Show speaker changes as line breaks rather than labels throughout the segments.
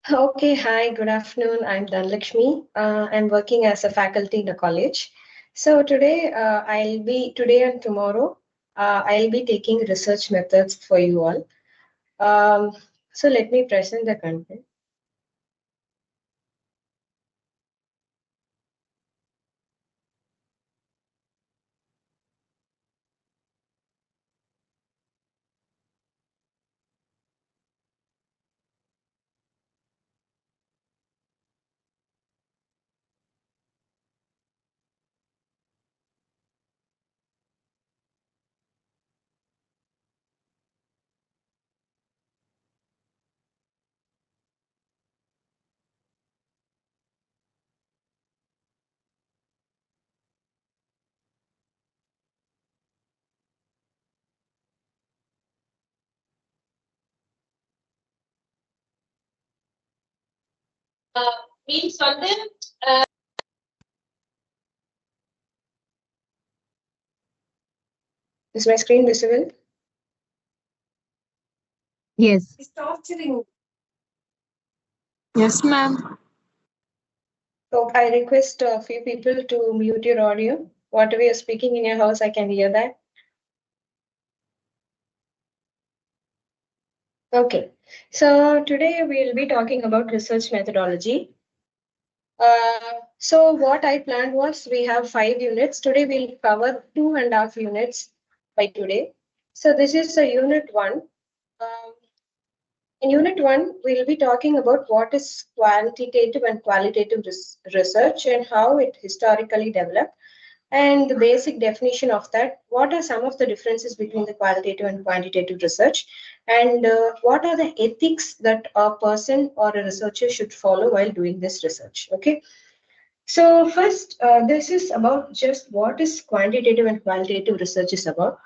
Okay, hi, good afternoon. I'm Dhanlakshmi. I'm working as a faculty in a college. So today and tomorrow, I'll be taking research methods for you all. So let me present the content. Means on is my screen visible?
Yes.
It's torturing.
Yes, ma'am.
So I request a few people to mute your audio. Whatever you're speaking in your house, I can hear that. Okay, so today we'll be talking about research methodology. So what I planned was we have 5 units. Today we'll cover 2.5 units by today. So this is a unit one. Um, in unit one, we'll be talking about what is quantitative and qualitative research and how it historically developed and the basic definition of that. What are some of the differences between the qualitative and quantitative research? And what are the ethics that a person or a researcher should follow while doing this research? Okay. So first, this is about just what is quantitative and qualitative research is about.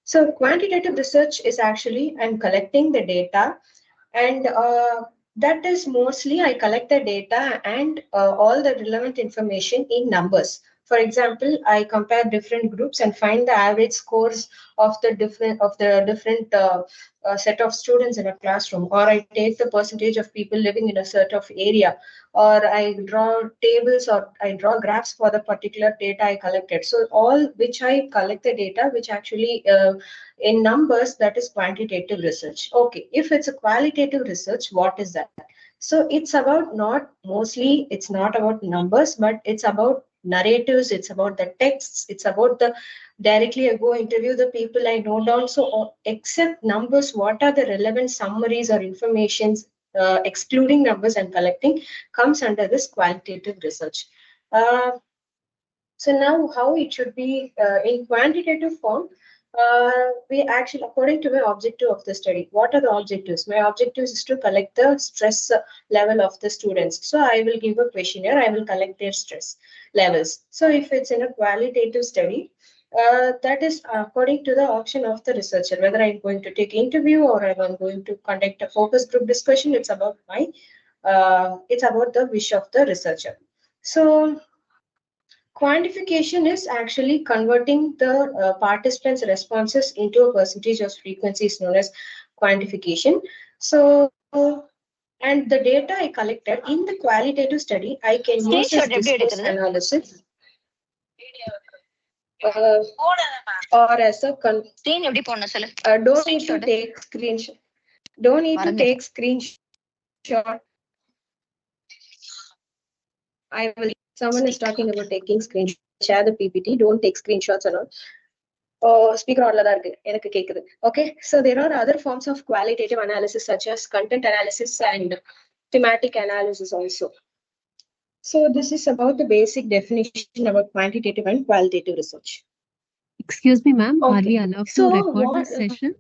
So quantitative research is actually I'm collecting the data, and that is mostly I collect the data and all the relevant information in numbers. For example, I compare different groups and find the average scores of the different set of students in a classroom, or I take the percentage of people living in a certain of area, or I draw tables or I draw graphs for the particular data I collected. So all which I collect the data, which actually in numbers, that is quantitative research. Okay, if it's a qualitative research, what is that? So it's about not mostly, it's not about numbers, but it's about narratives, it's about the texts, it's about the directly I go interview the people I know down. So except numbers, what are the relevant summaries or informations excluding numbers and collecting comes under this qualitative research. Uh, so now how it should be in quantitative form, we actually, according to the objective of the study, what are the objectives? My objective is to collect the stress level of the students. So I will give a questionnaire, I will collect their stress levels. So if it's in a qualitative study, that is according to the option of the researcher, whether I'm going to take interview or I'm going to conduct a focus group discussion, it's about the wish of the researcher. So quantification is actually converting the participants' responses into a percentage of frequency is known as quantification. So, and the data I collected in the qualitative study, I can use as discourse analysis uh, or as a don't need to take screenshot. Don't need to take screenshot. I will. Someone is talking about taking screenshot. Share the PPT. Don't take screenshots and all. Speaker ஆன்ல தான் இருக்கு எனக்கு கேக்குது. Okay, so there are other forms of qualitative analysis such as content analysis and thematic analysis also. So this is about the basic definition about quantitative and qualitative research.
Excuse me, ma'am.
Okay.
Are we allowed
So
to record this session?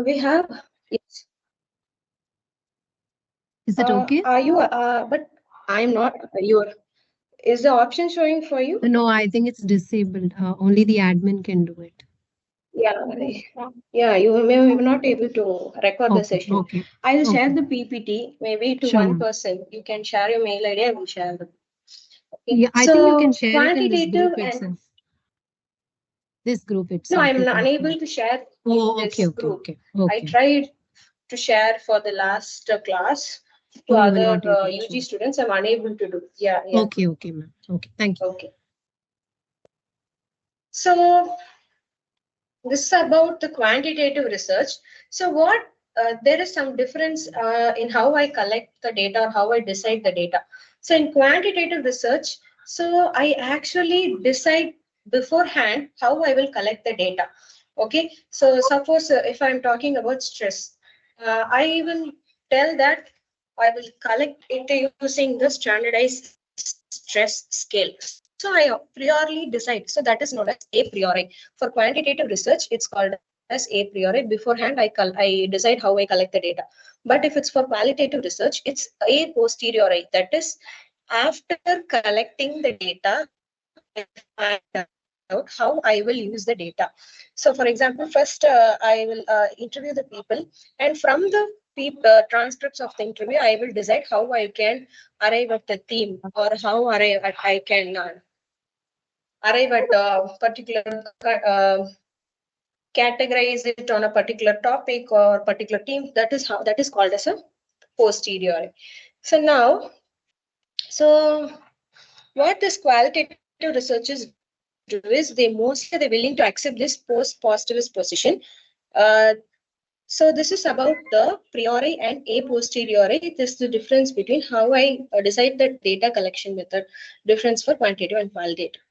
We have. Yes.
Is it okay?
Are you? But I'm not. You're. Is the option showing for you?
No, I think it's disabled. Only the admin can do it.
Yeah, you may not able to record the session.
Okay.
I will share
Okay.
the PPT maybe to
Sure,
one
ma'am.
person. You can share your mail ID. I will share them. Okay.
Yeah, I
So
think you can share it in this
quantitative
group
and
itself. This group
no,
itself.
I'm
you can
unable
share.
to share
Oh,
in this
okay, okay,
group.
okay,
I
okay.
tried to share for the last class. to
No,
other
not yet,
UG
actually.
students, I'm unable to do. Yeah.
Okay, ma'am. Okay, thank you.
Okay. So this is about the quantitative research. So what there is some difference in how I collect the data or how I decide the data. So in quantitative research, so I actually decide beforehand how I will collect the data. Okay, so suppose if I'm talking about stress, I will tell that I will collect it using the standardized stress scale. So I priorly decide. So that is known as a priori. For quantitative research, it's called as a priori. Beforehand, I decide how I collect the data. But if it's for qualitative research, it's a posteriori. That is, after collecting the data, I find out how I will use the data. So, for example, first I will interview the people, and from the transcripts of the interview, I will decide how I can arrive at the theme or how I can arrive at a particular categorize it on a particular topic or particular team. That is called as a posteriori. So now, so what this qualitative researchers do is they're willing to accept this post-positivist position. So this is about the priori and a posteriori. This is the difference between how I decide the data collection method, difference for quantitative and qualitative.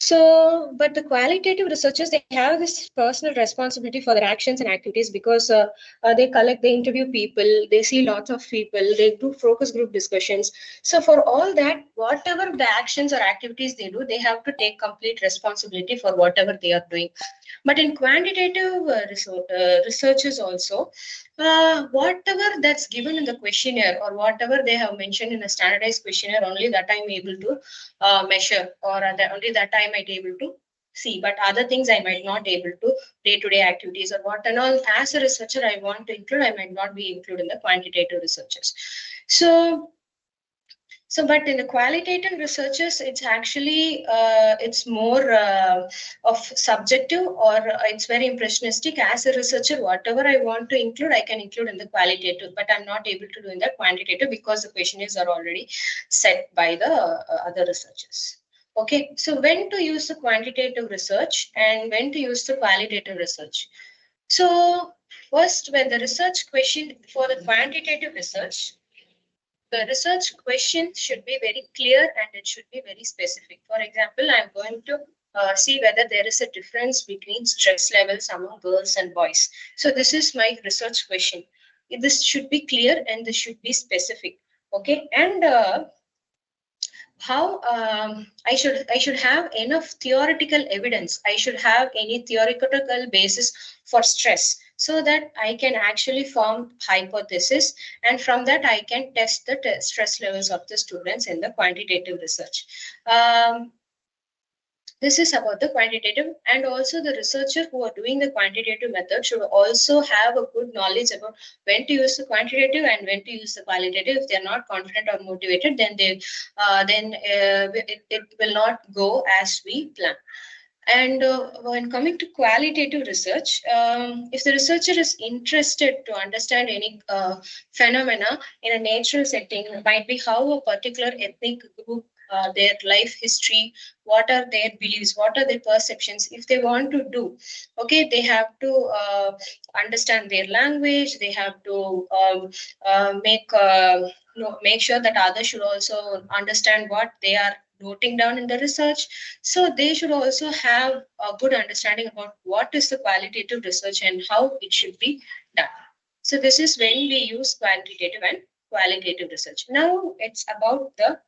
So, but the qualitative researchers, they have this personal responsibility for their actions and activities because they interview people, they see lots of people, they do focus group discussions. So, for all that, whatever the actions or activities they do, they have to take complete responsibility for whatever they are doing. But in quantitative researches also, whatever that's given in the questionnaire or whatever they have mentioned in a standardized questionnaire, only that I'm able to measure, or only that I might able to see. But other things I might not able to, day-to-day activities or what and all. As a researcher, I want to include, I might not be included in the quantitative researches. So, but in the qualitative researches, it's actually it's more of subjective, or it's very impressionistic. As a researcher, whatever I want to include, I can include in the qualitative, but I'm not able to do in the quantitative because the questionnaires are already set by the other researchers. Okay, so when to use the quantitative research and when to use the qualitative research. So first, when the research question for the quantitative research, the research question should be very clear and it should be very specific. For example, I'm going to see whether there is a difference between stress levels among girls and boys. So this is my research question. This should be clear and this should be specific. Okay, and how I should have enough theoretical evidence. I should have any theoretical basis for stress, so that I can actually form hypothesis, and from that I can test the stress levels of the students in the quantitative research. This is about the quantitative, and also the researcher who are doing the quantitative method should also have a good knowledge about when to use the quantitative and when to use the qualitative. If they're not confident or motivated, then it will not go as we plan. And when coming to qualitative research, if the researcher is interested to understand any phenomena in a natural setting, it might be how a particular ethnic group, their life history, what are their beliefs, what are their perceptions. If they want to do, okay, they have to understand their language. They have to make sure that others should also understand what they are noting down in the research. So they should also have a good understanding about what is the qualitative research and how it should be done. So this is when we use quantitative and qualitative research. Now it's about the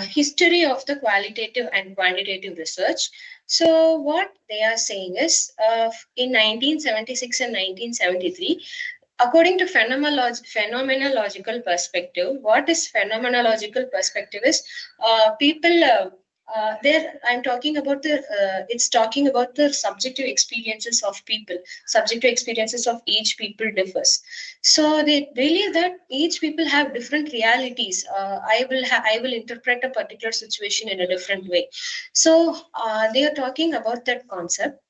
history of the qualitative and quantitative research. So what they are saying is, in 1976 and 1973, according to phenomenological perspective, what is phenomenological perspective is people there I'm talking about the it's talking about the subjective experiences of people. Subjective experiences of each people differs. So they believe that each people have different realities. I will interpret a particular situation in a different way. So they are talking about that concept.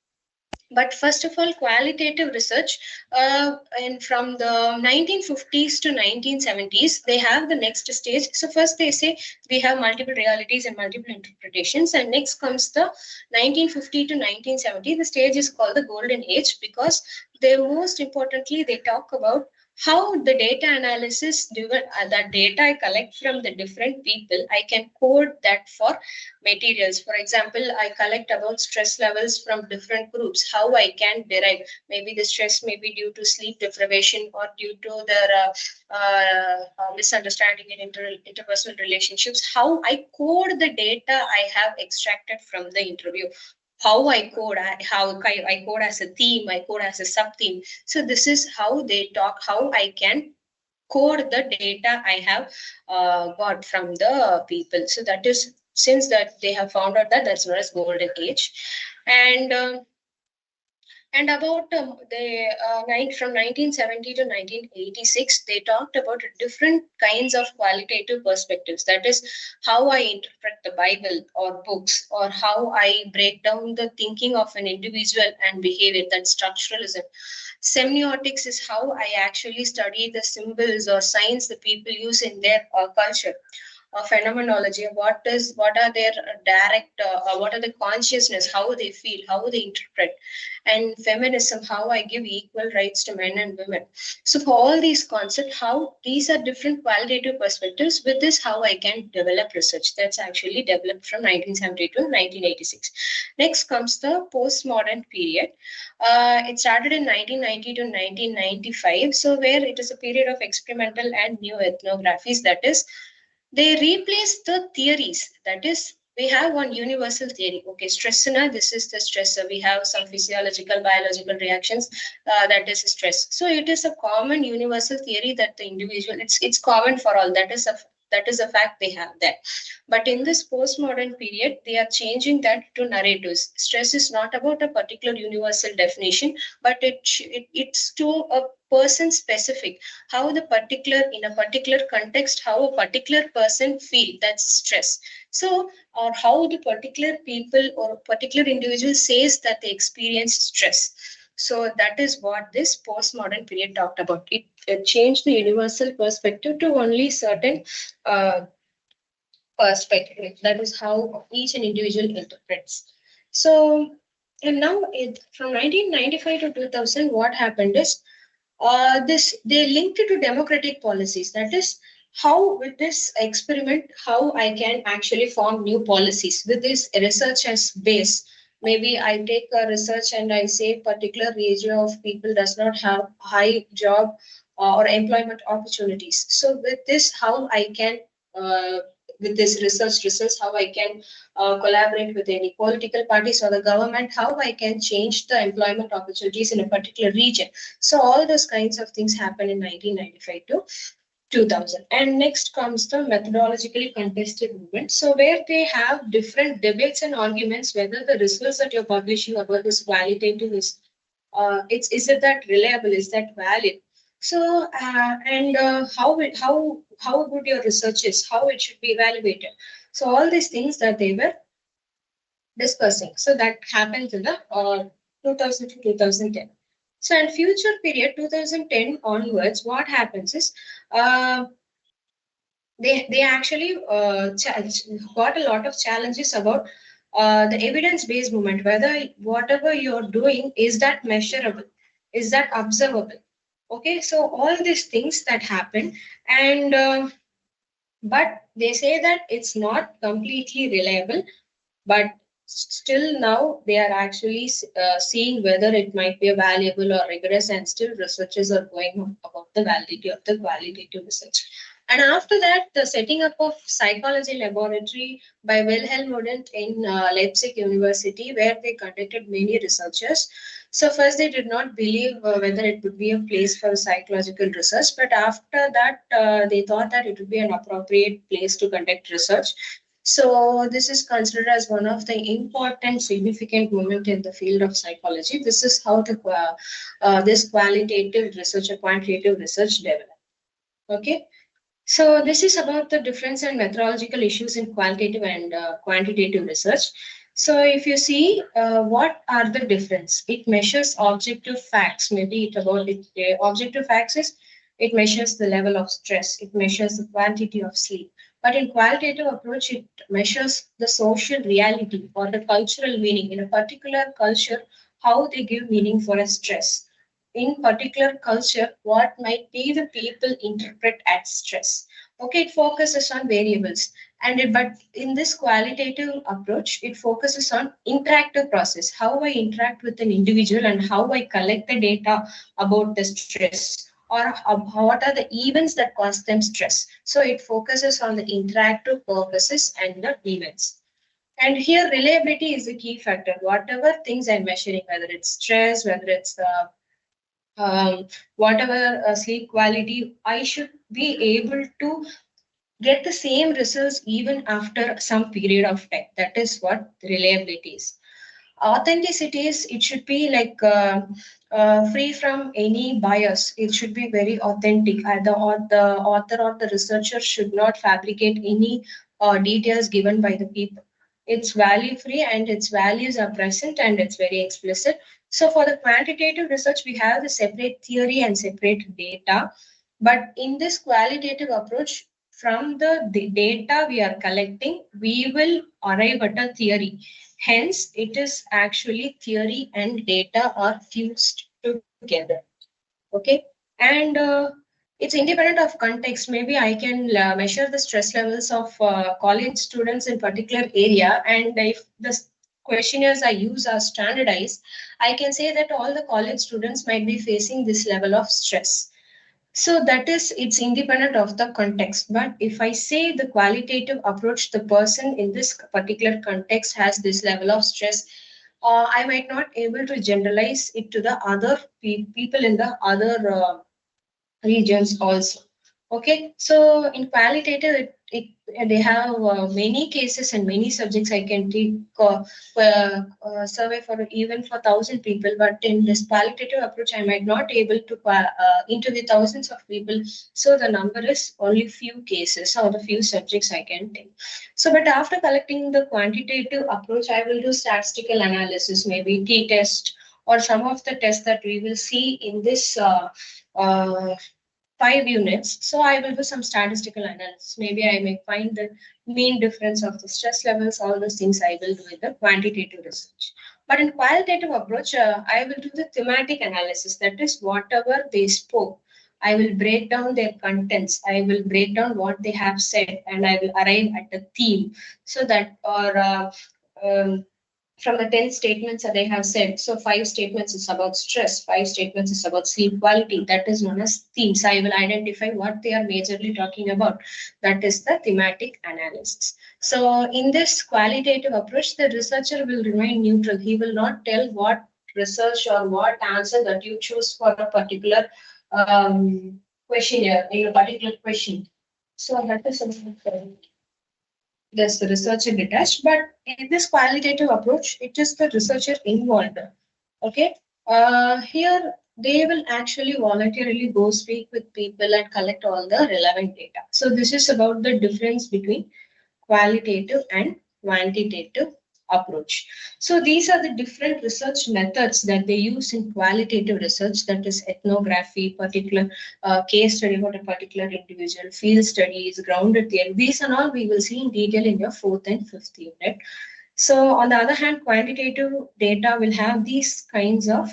But first of all, qualitative research, and from the 1950s to 1970s, they have the next stage. So first they say we have multiple realities and multiple interpretations, and next comes the 1950 to 1970. The stage is called the golden age, because they most importantly they talk about how the data analysis, that data I collect from the different people, I can code that for materials. For example, I collect about stress levels from different groups, how I can derive. Maybe the stress may be due to sleep deprivation or due to their misunderstanding in interpersonal relationships. How I code the data I have extracted from the interview. How I code, how I code as a theme, I code as a sub theme. So this is how they talk, how I can code the data I have got from the people. So that is, since that they have found out that that's known as golden age. And about from 1970 to 1986, they talked about different kinds of qualitative perspectives. That is, how I interpret the Bible or books, or how I break down the thinking of an individual and behavior. That's structuralism. Semiotics is how I actually study the symbols or signs the people use in their culture. Phenomenology, what are their direct, what are the consciousness, how they feel, how they interpret. And feminism, how I give equal rights to men and women. So for all these concepts, how these are different qualitative perspectives. With this, how I can develop research. That's actually developed from 1970 to 1986. Next comes the postmodern period. It started in 1990 to 1995. So where it is a period of experimental and new ethnographies. That is, they replace the theories. That is, we have one universal theory. Okay, stressor, this is the stressor. We have some physiological, biological reactions, that is stress. So it is a common universal theory that the individual, it's common for all. That is a fact they have there. But in this postmodern period, they are changing that to narratives. Stress is not about a particular universal definition, but it's to a person specific, how the particular, in a particular context, how a particular person feel, that's stress. So, or how the particular people or particular individual says that they experience stress. So that is what this postmodern period talked about. It changed the universal perspective to only certain perspective. That is how each and individual interprets. So, and now from 1995 to 2000, what happened is, this they linked it to democratic policies. That is, how with this experiment, how I can actually form new policies with this research as base. Maybe I take a research and I say particular region of people does not have high job or employment opportunities. So with this, how I can with this research results, how I can collaborate with any political parties or the government, how I can change the employment opportunities in a particular region. So all those kinds of things happen in 1995 to 2000. And next comes the methodologically contested movement. So where they have different debates and arguments whether the results that you're publishing about this qualitative is, is it that reliable, is that valid? So how good your research is, how it should be evaluated. So all these things that they were discussing. So that happens in the 2000 to 2010. So in future period 2010 onwards, what happens is they actually got a lot of challenges about the evidence-based movement, whether whatever you're doing, is that measurable, is that observable. Okay, so all these things that happen, and but they say that it's not completely reliable, but still now they are actually seeing whether it might be a valuable or rigorous, and still researchers are going on about the validity of the qualitative research. And after that, the setting up of psychology laboratory by Wilhelm Wundt in Leipzig University, where they conducted many researchers. So first they did not believe whether it would be a place for psychological research, but after that they thought that it would be an appropriate place to conduct research. So this is considered as one of the important, significant moment in the field of psychology. This is how this qualitative research or quantitative research developed. Okay. So this is about the difference in methodological issues in qualitative and quantitative research. So if you see what are the difference, it measures objective facts. Maybe it about it. Objective facts is it measures the level of stress. It measures the quantity of sleep. But in qualitative approach, it measures the social reality or the cultural meaning in a particular culture, how they give meaning for a stress. In particular culture, what might be the people interpret as stress. Okay, it focuses on variables but in this qualitative approach, it focuses on interactive process, how I interact with an individual and how I collect the data about the stress or what are the events that cause them stress. So it focuses on the interactive purposes and the events. And here reliability is the key factor. Whatever things I'm measuring, whether it's stress, whether it's whatever sleep quality, I should be able to get the same results even after some period of time. That is what reliability is. Authenticity is it should be like free from any bias. It should be very authentic. The author or the researcher should not fabricate any details given by the people. It's value free and its values are present and it's very explicit. So for the quantitative research, we have the separate theory and separate data. But in this qualitative approach, from the data we are collecting, we will arrive at a theory. Hence, it is actually theory and data are fused together. Okay, and it's independent of context. Maybe I can measure the stress levels of college students in particular area, and if the questionnaires I use are standardized, I can say that all the college students might be facing this level of stress. So that is, it's independent of the context. But if I say the qualitative approach, the person in this particular context has this level of stress, I might not able to generalize it to the other people in the other regions also. Okay, so in qualitative, they have many cases and many subjects I can take survey for even for 1,000 people. But in this qualitative approach, I might not able to interview thousands of people. So the number is only few cases or the few subjects I can take. So, but after collecting the quantitative approach, I will do statistical analysis, maybe t-test or some of the tests that we will see in this. Uh, 5 units. So I will do some statistical analysis. Maybe I may find the mean difference of the stress levels, all those things I will do in the quantitative research. But in qualitative approach, I will do the thematic analysis. That is whatever they spoke. I will break down their contents. I will break down what they have said, and I will arrive at a theme. So that or from the 10 statements that they have said. So 5 statements is about stress, 5 statements is about sleep quality. That is known as themes. I will identify what they are majorly talking about. That is the thematic analysis. So in this qualitative approach, the researcher will remain neutral. He will not tell what research or what answer that you choose for a particular questionnaire in a particular question. So that is about there's the researcher detached, but in this qualitative approach, it is the researcher involved. Okay, here they will actually voluntarily go speak with people and collect all the relevant data. So this is about the difference between qualitative and quantitative approach. So these are the different research methods that they use in qualitative research, that is ethnography, particular case study about a particular individual, field studies, grounded theory. These and all we will see in detail in your 4th and 5th unit. So on the other hand, quantitative data will have these kinds of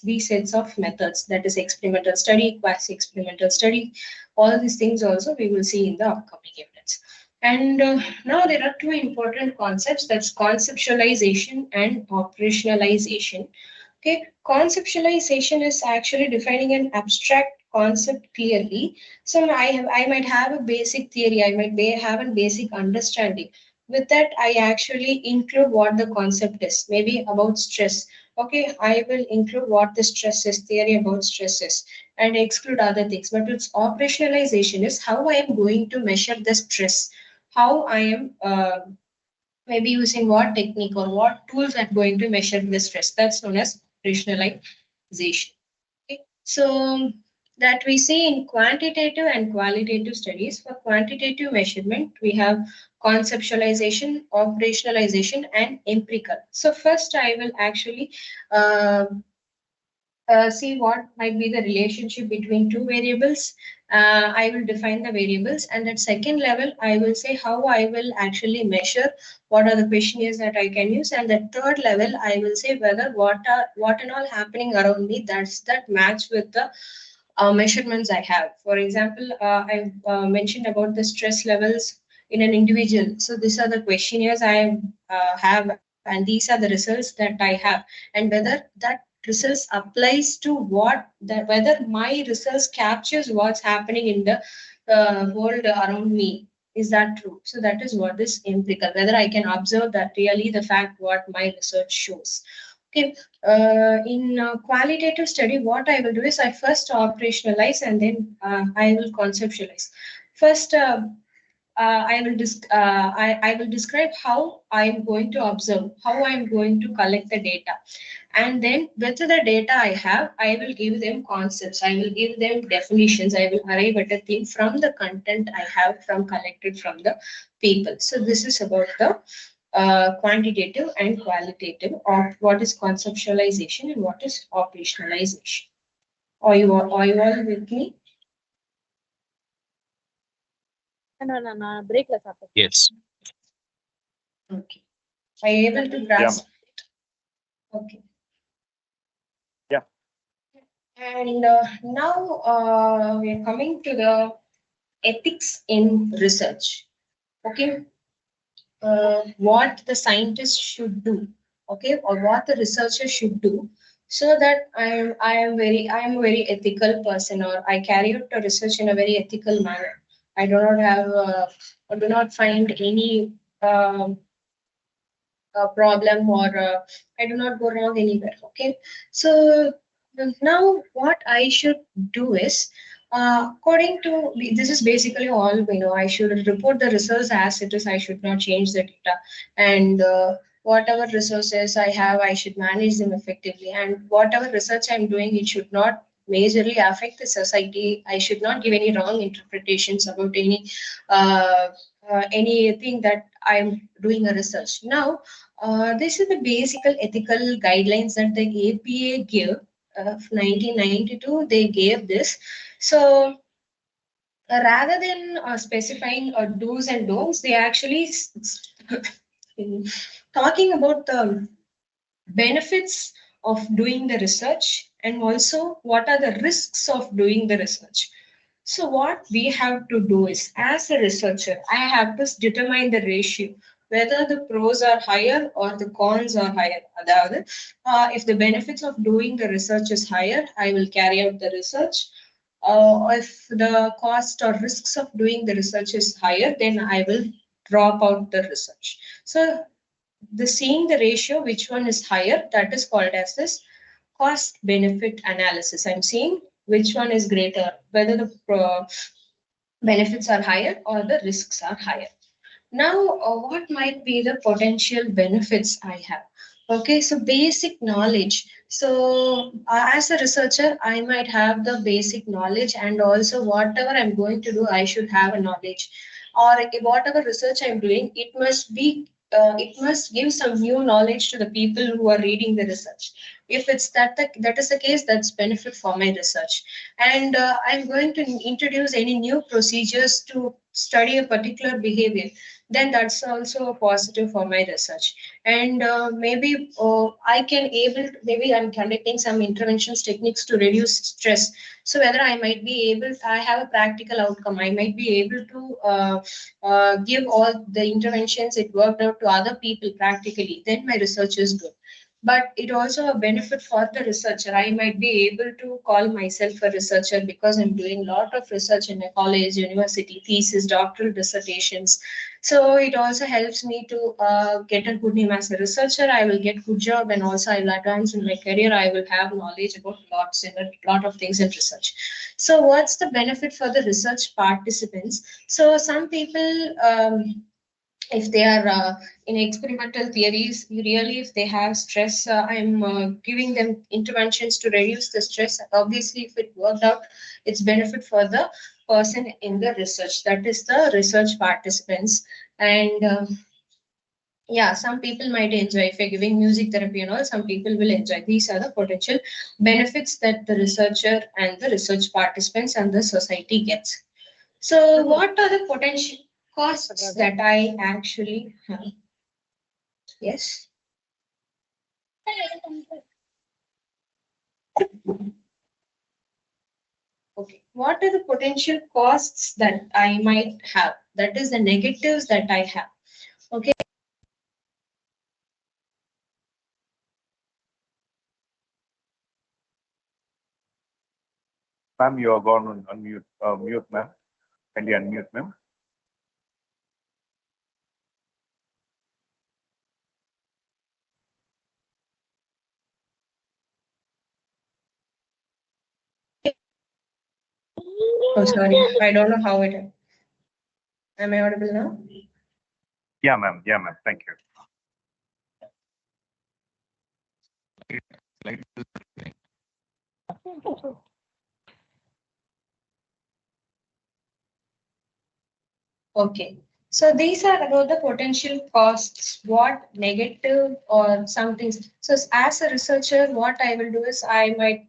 these sets of methods, that is experimental study, quasi-experimental study, all these things also we will see in the upcoming units. And now there are two important concepts, that's conceptualization and operationalization. Okay, conceptualization is actually defining an abstract concept clearly. So I might have a basic theory, I might have a basic understanding. With that, I actually include what the concept is, maybe about stress. Okay, I will include what the stress is, theory about stress is, and exclude other things. But its operationalization is how I am going to measure the stress, how I am maybe using what technique or what tools I'm going to measure the stress. That's known as operationalization. Okay. So that we see in quantitative and qualitative studies. For quantitative measurement, we have conceptualization, operationalization, and empirical. So first, I will actually uh, see what might be the relationship between two variables. I will define the variables, and at second level, I will say how I will actually measure what are the questionnaires that I can use, and at third level, I will say whether what and all happening around me that match with the measurements I have. For example, I mentioned about the stress levels in an individual. So these are the questionnaires I have, and these are the results that I have, and whether that results applies to what that whether my results captures what's happening in the world around me. Is that true? So that is what is empirical, whether I can observe that really the fact what my research shows. Okay, in qualitative study, what I will do is I first operationalize and then I will conceptualize. First, I will describe how I am going to observe, how I am going to collect the data, and then with the data I have, I will give them concepts, I will give them definitions, I will arrive at a thing from the content I have from collected from the people. So this is about the quantitative and qualitative of what is conceptualization and what is operationalization. Are you all with me?
No, break less after.
Yes.
Okay. Are you able to grasp it? Okay.
Yeah.
And now we are coming to the ethics in research. Okay. What the scientist should do, okay, or what the researcher should do, so that I am a very ethical person, or I carry out the research in a very ethical manner. I do not have or do not find any problem, or I do not go wrong anywhere. Okay, so now what I should do is, according to this is basically all we know. I should report the results as it is. I should not change the data, and whatever resources I have, I should manage them effectively. And whatever research I'm doing, it should not majorly affect the society. I should not give any wrong interpretations about anything that I'm doing a research. Now, this is the basic ethical guidelines that the APA give of 1992. They gave this. So rather than specifying do's and don'ts, they actually talking about the benefits of doing the research and also what are the risks of doing the research. So what we have to do is, as a researcher, I have to determine the ratio, whether the pros are higher or the cons are higher. If the benefits of doing the research is higher, I will carry out the research. If the cost or risks of doing the research is higher, then I will drop out the research. So seeing the ratio, which one is higher, that is called as this cost benefit analysis. I'm seeing which one is greater, whether the benefits are higher or the risks are higher. Now, what might be the potential benefits I have? Okay, so basic knowledge. So as a researcher, I might have the basic knowledge, and also whatever I'm going to do, I should have a knowledge. Or whatever research I'm doing, it must give some new knowledge to the people who are reading the research. If it's that is the case, that's benefit for my research. And I'm going to introduce any new procedures to study a particular behavior, then that's also a positive for my research. And maybe maybe I'm conducting some interventions techniques to reduce stress. So whether I have a practical outcome, I might be able to give all the interventions it worked out to other people practically, then my research is good. But it also a benefit for the researcher. I might be able to call myself a researcher because I'm doing a lot of research in a college, university, thesis, doctoral dissertations. So it also helps me to get a good name as a researcher. I will get good job, and also I will advance in my career. I will have knowledge about a lot of things in research. So what's the benefit for the research participants? So some people if they are in experimental theories, really, if they have stress, I'm giving them interventions to reduce the stress. Obviously, if it worked out, it's benefit for the person in the research. That is the research participants. And yeah, some people might enjoy if you're giving music therapy and all, some people will enjoy. These are the potential benefits that the researcher and the research participants and the society gets. So, what are the potential costs that I actually have? Yes. Okay. What are the potential costs that I might have? That is the negatives that I have. Okay.
Ma'am, you are gone on unmute. Mute, ma'am. Kindly unmute, ma'am.
Oh, sorry. I don't know how it is. Am I audible now?
Yeah, ma'am. Yeah, ma'am. Thank you.
Okay. So these are about the potential costs, what negative or some things. So as a researcher, what I will do is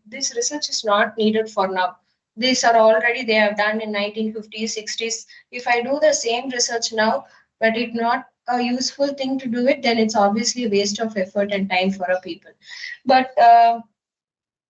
this research is not needed for now. These are already they have done in 1950s, 60s. If I do the same research now, but it's not a useful thing to do it, then it's obviously a waste of effort and time for a people. But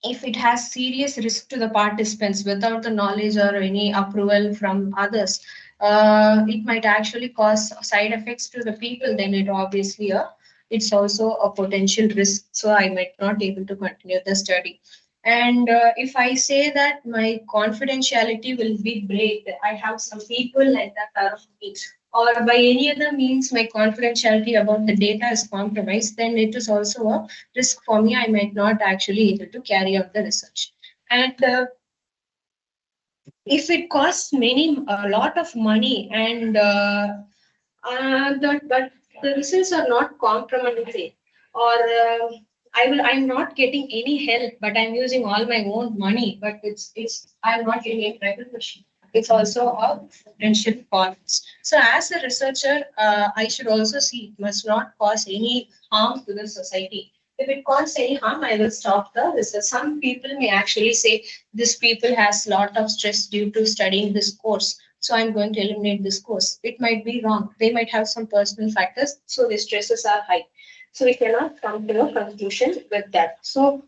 if it has serious risk to the participants without the knowledge or any approval from others, it might actually cause side effects to the people. Then it's also a potential risk. So I might not able to continue the study. And if I say that my confidentiality will be breached, I have some people like that are or by any other means my confidentiality about the data is compromised, then it is also a risk for me. I might not actually able to carry out the research. And if it costs a lot of money and but the results are not compromising, or I'm not getting any help, but I'm using all my own money, but I'm not getting any recognition. It's also a potential cost. So as a researcher, I should also see it must not cause any harm to the society. If it causes any harm, I will stop the research. Some people may actually say this people has lot of stress due to studying this course, so I'm going to eliminate this course. It might be wrong. They might have some personal factors, so the stresses are high. So we cannot come to a conclusion with that. So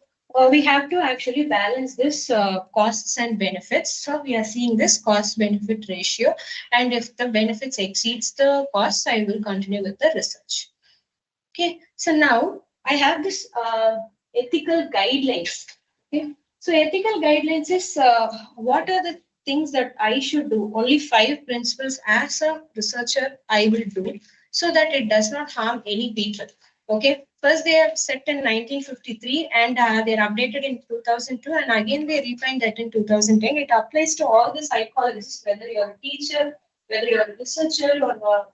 we have to actually balance this costs and benefits. So we are seeing this cost benefit ratio, and if the benefits exceeds the costs, I will continue with the research. Okay, so now I have this ethical guidelines. Okay, so ethical guidelines is what are the things that I should do. Only 5 principles as a researcher I will do so that it does not harm any people. Okay, first they are set in 1953 and they're updated in 2002, and again they refined that in 2010. It applies to all the psychologists, whether you're a teacher, whether you're a researcher, or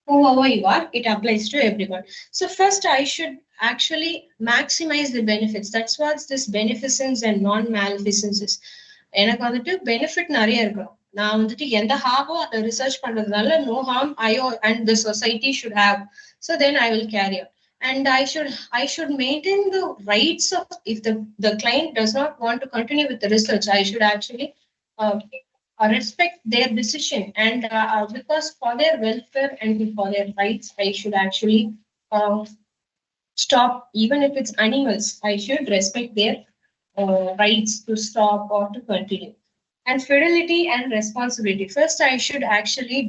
whoever you are, it applies to everyone. So first I should actually maximize the benefits. That's what this beneficence and non-maleficence is. எனக்கு வந்துட்டு benefit நிறைய இருக்கணும். நான் வந்துட்டு எந்த ஹார்மோ அந்த research பண்றதுனால no harm and the society should have. So then I will carry on. And I should maintain the rights of, if the client does not want to continue with the research, I should actually uh, respect their decision, and because for their welfare and for their rights, I should actually stop. Even if it's animals, I should respect their rights to stop or to continue. And fidelity and responsibility. First, I should actually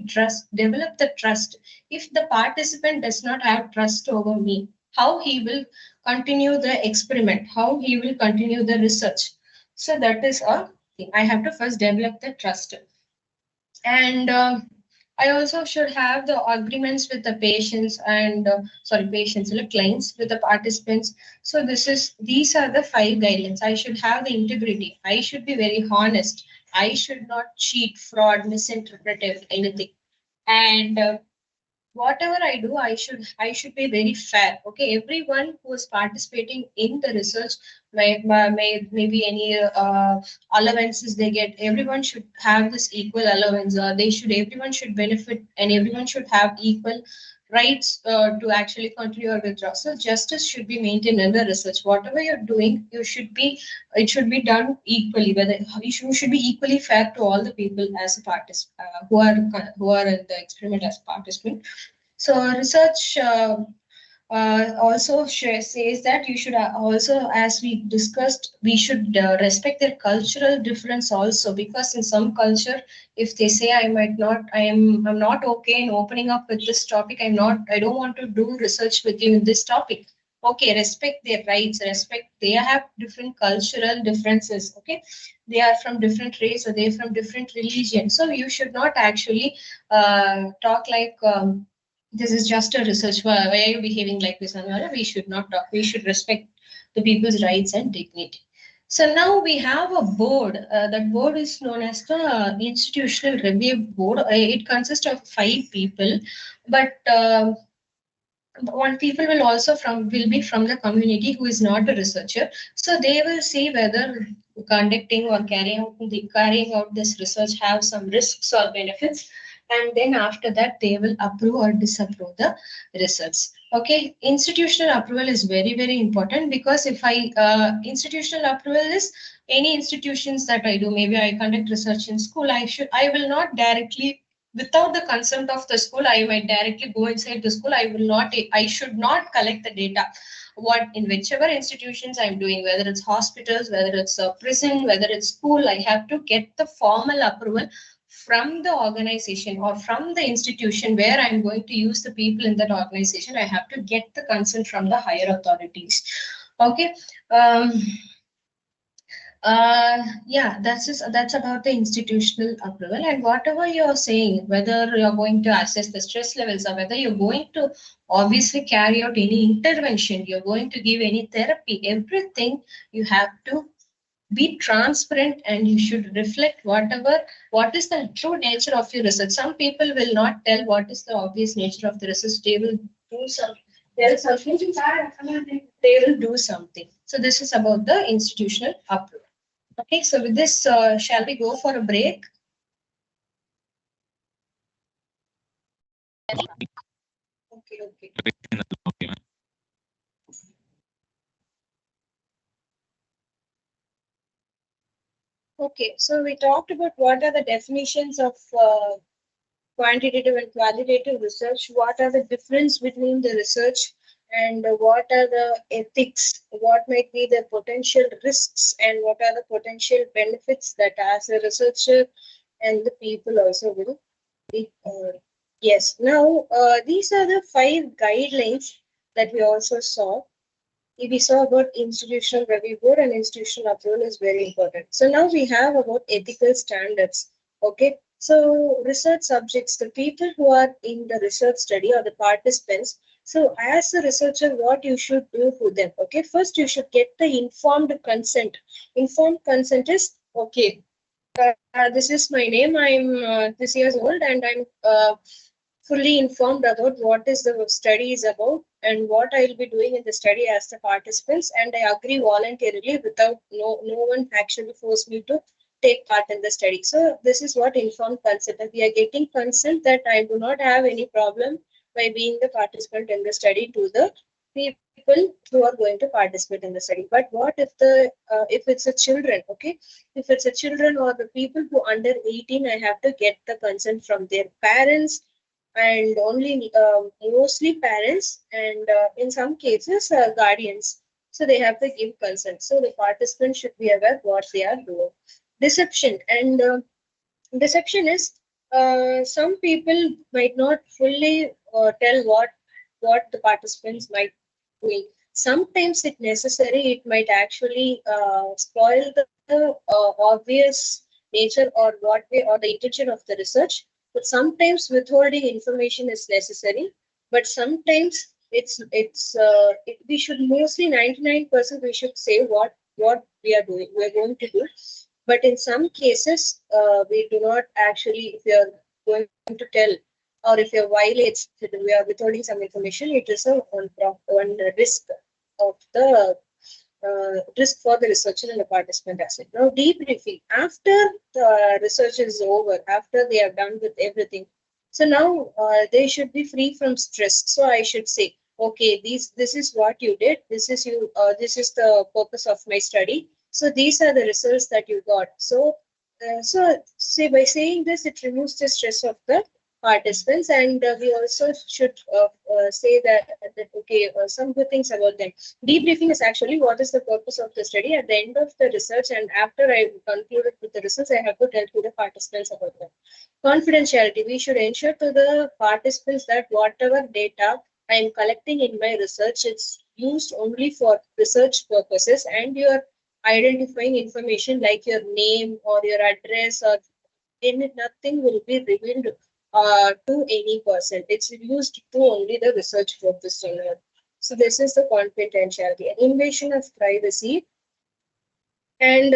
develop the trust. If the participant does not have trust over me, how he will continue the experiment, how he will continue the research. So that is a thing. I have to first develop the trust. And I also should have the agreements with the patients and patients, like clients, with the participants. So these are the 5 guidelines. I should have the integrity. I should be very honest. I should not cheat, fraud, misinterpret anything. And whatever I do, I should be very fair. Okay, everyone who is participating in the research maybe any allowances they get. Everyone should have this equal allowance. Everyone should benefit, and everyone should have equal rights to actually continue or withdraw. So justice should be maintained in the research. Whatever you're doing, it should be done equally. Whether you should be equally fair to all the people as a participant who are in the experiment as participant. So research also says that you should also, as we discussed, we should respect their cultural difference also, because in some culture, if they say I'm not okay in opening up with this topic, I don't want to do research with you in this topic. Okay, respect their rights, respect they have different cultural differences. Okay, they are from different race or they're from different religion. So you should not actually talk like this is just a research. Why are you behaving like this? And we should not talk. We should respect the people's rights and dignity. So now we have a board. That board is known as the Institutional Review Board. It consists of 5 people, but one people will be from the community who is not a researcher. So they will see whether conducting or carrying out this research have some risks or benefits, and then after that they will approve or disapprove the research. Okay, institutional approval is very, very important, because if institutional approval is any institutions that I do, maybe I conduct research in school, I will not directly, without the consent of the school, I might directly go inside the school. I should not collect the data. What in whichever institutions I'm doing, whether it's hospitals, whether it's a prison, whether it's school, I have to get the formal approval from the organization or from the institution where I'm going to use the people in that organization. I have to get the consent from the higher authorities. Okay. Yeah, that's about the institutional approval. And whatever you're saying, whether you're going to assess the stress levels or whether you're going to obviously carry out any intervention, you're going to give any therapy, everything you have to be transparent, and you should reflect what is the true nature of your research. Some people will not tell what is the obvious nature of the research. They will do something. They will do something. So this is about the institutional approval. Okay, so with this, shall we go for a break? Okay. Okay, so we talked about what are the definitions of quantitative and qualitative research, what are the difference between the research, and what are the ethics, what might be the potential risks, and what are the potential benefits that as a researcher and the people also will be. Yes, now these are the 5 guidelines that we also saw. We saw about institutional review board, and institutional approval is very important. So now we have about ethical standards. Okay, so research subjects, the people who are in the research study or the participants. So as a researcher, what you should do for them? Okay, first you should get the informed consent. Informed consent is, okay, this is my name. I'm this years old, and I'm fully informed about what is the study is about and what I'll be doing in the study as the participants, and I agree voluntarily without no one actually force me to take part in the study. So this is what informed consent. We are getting consent that I do not have any problem by being the participant in the study to the people who are going to participate in the study. But what if it's a children? Okay, if it's a children or the people who under 18, I have to get the consent from their parents, and only mostly parents, and in some cases guardians. So they have to give consent. So the participants should be aware what they are doing. Deception, and deception is some people might not fully tell what the participants might doing. Sometimes it necessary, it might actually spoil the obvious nature or what way or the intention of the research. But sometimes withholding information is necessary. But sometimes we should mostly 99% we should say what we are doing. We are going to do. But in some cases, we do not actually, if you are going to tell or if it violates, we are withholding some information, it is one risk of the risk for the researcher and the participant as well. Now, debriefing after the research is over, after they are done with everything. So now they should be free from stress. So I should say, okay, this is what you did. This is you. This is the purpose of my study. So these are the results that you got. So say by saying this, it removes the stress of the participants, and we also should say that okay, some good things about them. Debriefing is actually what is the purpose of the study at the end of the research, and after I concluded with the results, I have to tell to the participants about that. Confidentiality. We should ensure to the participants that whatever data I am collecting in my research, it's used only for research purposes, and you are identifying information like your name or your address or nothing will be revealed to any person. It's used to only the research purpose only. So this is the confidentiality, an invasion of privacy. And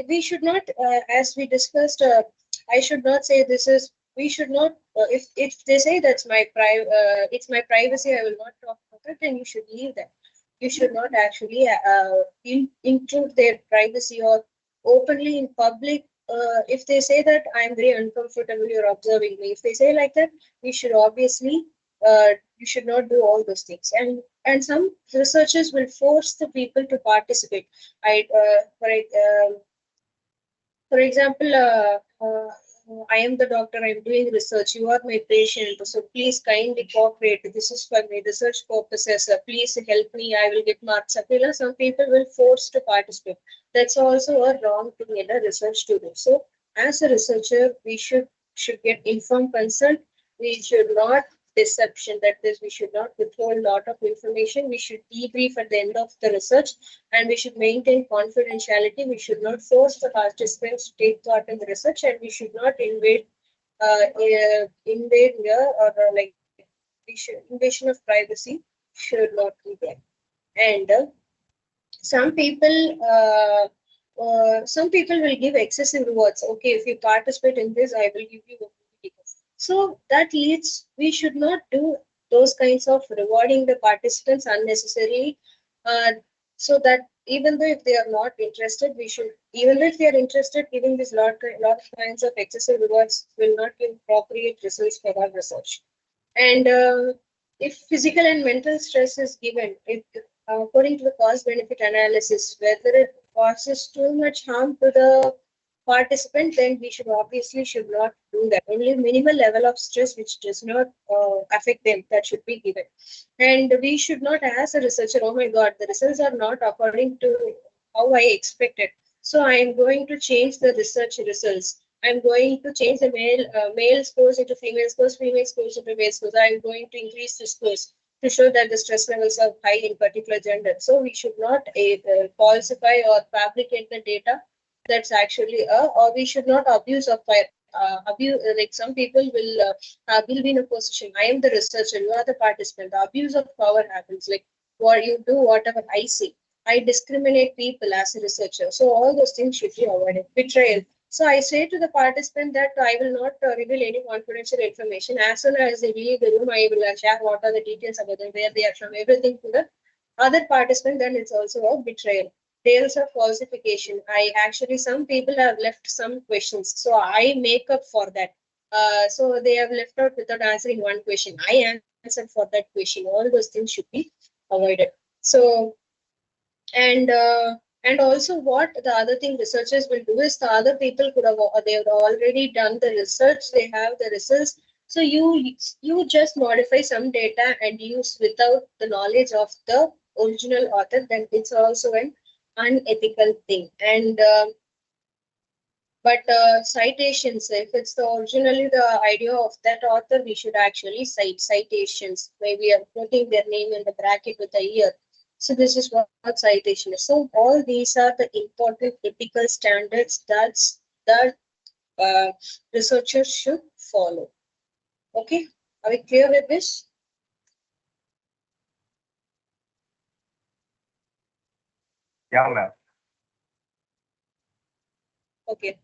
we should not, as we discussed, I should not say this is. We should not. If they say that's my it's my privacy, I will not talk about it. Then you should leave that. You should not actually intrude their privacy or openly in public. If they say that I'm very uncomfortable, you're observing me. If they say like that, we should obviously you should not do all those things. And some researchers will force the people to participate. I for example, I am the doctor, I'm doing research, you are my patient, so please kindly cooperate. This is for my research purposes. Please help me, I will get marks. Some people will force to participate. That's also a wrong thing in a research to do. So, as a researcher, we should get informed consent. We should not deception, that is, we should not withhold a lot of information. We should debrief at the end of the research, and we should maintain confidentiality. We should not force the participants to take part in the research, and we should not invade here, or like invasion of privacy should not be there. And some people will give excessive rewards. Okay, if you participate in this, I will give you a. So that leads, we should not do those kinds of rewarding the participants unnecessarily. So that even though if they are not interested, we should, even if they are interested, giving this lot of kinds of excessive rewards will not give appropriate results for our research. And if physical and mental stress is given, according to the cost benefit analysis, whether it causes too much harm to the participant, then we should not do that. Only minimal level of stress which does not affect them, that should be given. And we should not, as a researcher, oh my god, the results are not according to how I expected, so I am going to change the research results. I'm going to change the male scores into female scores, female scores into male scores. I'm going to increase the scores to show that the stress levels are high in particular gender. So we should not falsify or fabricate the data. That's actually or we should not abuse of abuse. Like some people will be in a position. I am the researcher, you are the participant. The abuse of power happens. Like what you do, whatever I say. I discriminate people as a researcher. So all those things should be avoided. Betrayal. So I say to the participant that I will not reveal any confidential information. As soon as they leave the room, I will share what are the details about them, where they are from, everything to the other participant. Then it's also a betrayal. Tales of falsification. Some people have left some questions, so I make up for that. So they have left out without answering one question. I answered for that question. All those things should be avoided. So, and also what the other thing researchers will do is the other people they have already done the research, they have the results. So you just modify some data and use without the knowledge of the original author, then it's also an unethical thing. And but citations, if it's originally the idea of that author, we should actually cite citations. Maybe we are putting their name in the bracket with a year. So this is what citation is. So all these are the important ethical standards that researchers should follow. Okay, are we clear with this?
Yeah, ma'am.
Okay.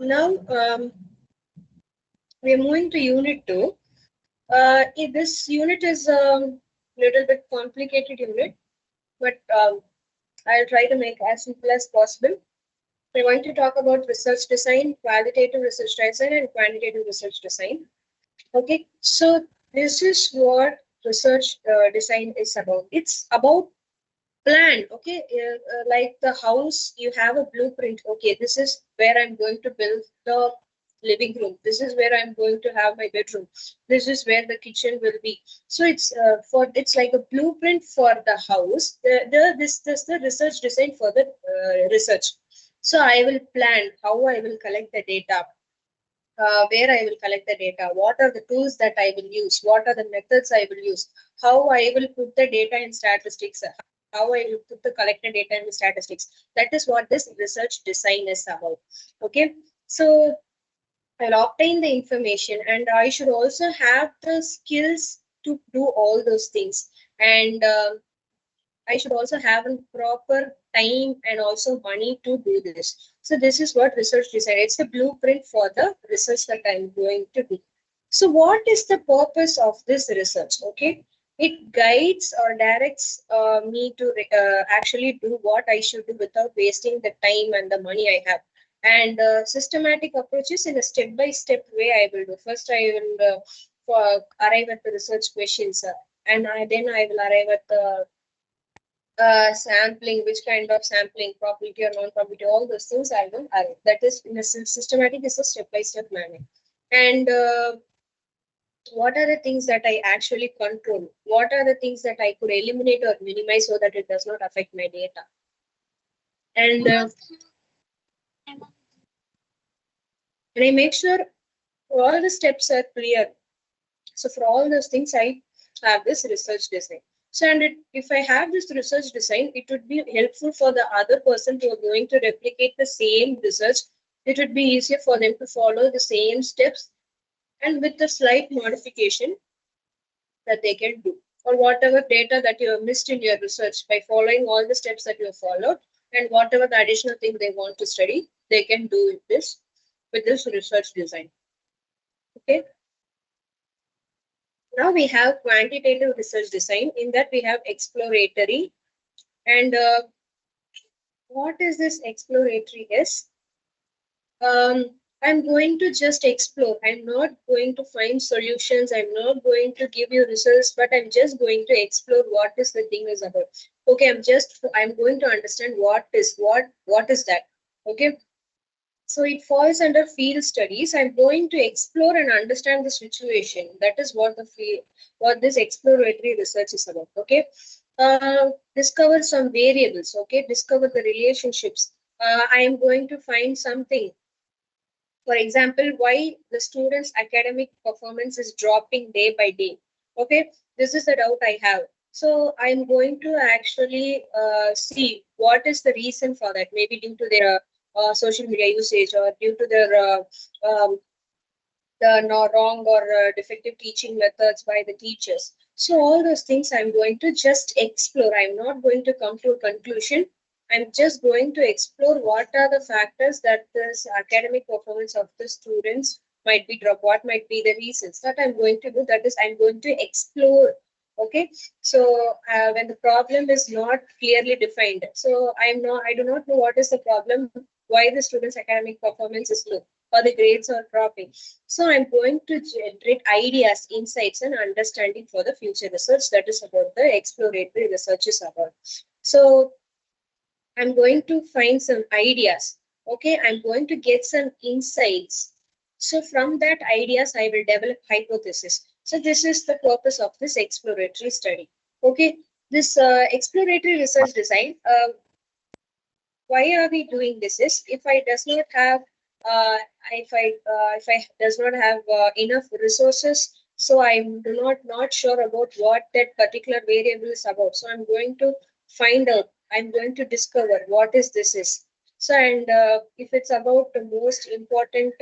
Now, We are moving to unit 2. This unit is a little bit complicated unit, but I'll try to make as simple as possible. We're going to talk about research design, qualitative research design, and quantitative research design. Okay, so this is what research design is about. It's about plan. Okay, like the house, you have a blueprint. Okay, this is where I'm going to build the living room. This is where I'm going to have my bedroom. This is where the kitchen will be. So it's like a blueprint for the house. This the research design for the research. So I will plan how I will collect the data, where I will collect the data, what are the tools that I will use, what are the methods I will use, how I will put the data in statistics, how I will put the collected data in the statistics. That is what this research design is about. Okay, so I'll obtain the information, and I should also have the skills to do all those things. And I should also have a proper time and also money to do this. So this is what research design. It's the blueprint for the research that I'm going to do. So what is the purpose of this research? Okay, it guides or directs me to actually do what I should do without wasting the time and the money I have. And systematic approaches in a step-by-step way I will do. First, I will arrive at the research questions, and then I will arrive at the sampling, which kind of sampling, probability or non-probability, all those things I will arrive. That is in a systematic, is a step-by-step manner. And what are the things that I actually control? What are the things that I could eliminate or minimize so that it does not affect my data? And I make sure all the steps are clear. So for all those things, I have this research design. So, and if I have this research design, it would be helpful for the other person who are going to replicate the same research. It would be easier for them to follow the same steps, and with the slight modification that they can do, or whatever data that you have missed in your research, by following all the steps that you have followed, and whatever the additional thing they want to study, they can do with this research design. Okay. Now we have quantitative research design. In that we have exploratory. And what is this exploratory is? I'm going to just explore. I'm not going to find solutions. I'm not going to give you results, but I'm just going to explore what is the thing is about. Okay, I'm going to understand what is that. Okay. So it falls under field studies. I'm going to explore and understand the situation. That is what this exploratory research is about. Okay. Discover some variables. Okay. Discover the relationships. I am going to find something. For example, why the students' academic performance is dropping day by day. Okay. This is the doubt I have. So I'm going to actually see what is the reason for that. Maybe due to their social media usage, or due to their the wrong or defective teaching methods by the teachers. So all those things I'm going to just explore. I'm not going to come to a conclusion. I'm just going to explore what are the factors that this academic performance of the students might be dropped. What might be the reasons that I'm going to do? That is, I'm going to explore. Okay, so when the problem is not clearly defined, so I do not know what is the problem, why the students' academic performance is low or the grades are dropping. So I'm going to generate ideas, insights, and understanding for the future research. That is about the exploratory research is about. So I'm going to find some ideas. Okay, I'm going to get some insights. So from that ideas, I will develop hypothesis. So this is the purpose of this exploratory study. Okay, this exploratory research design. Why are we doing this? Is if I does not have if I does not have enough resources, so I'm not sure about what that particular variable is about. So I'm going to find out. I'm going to discover what is this is. So, and if it's about the most important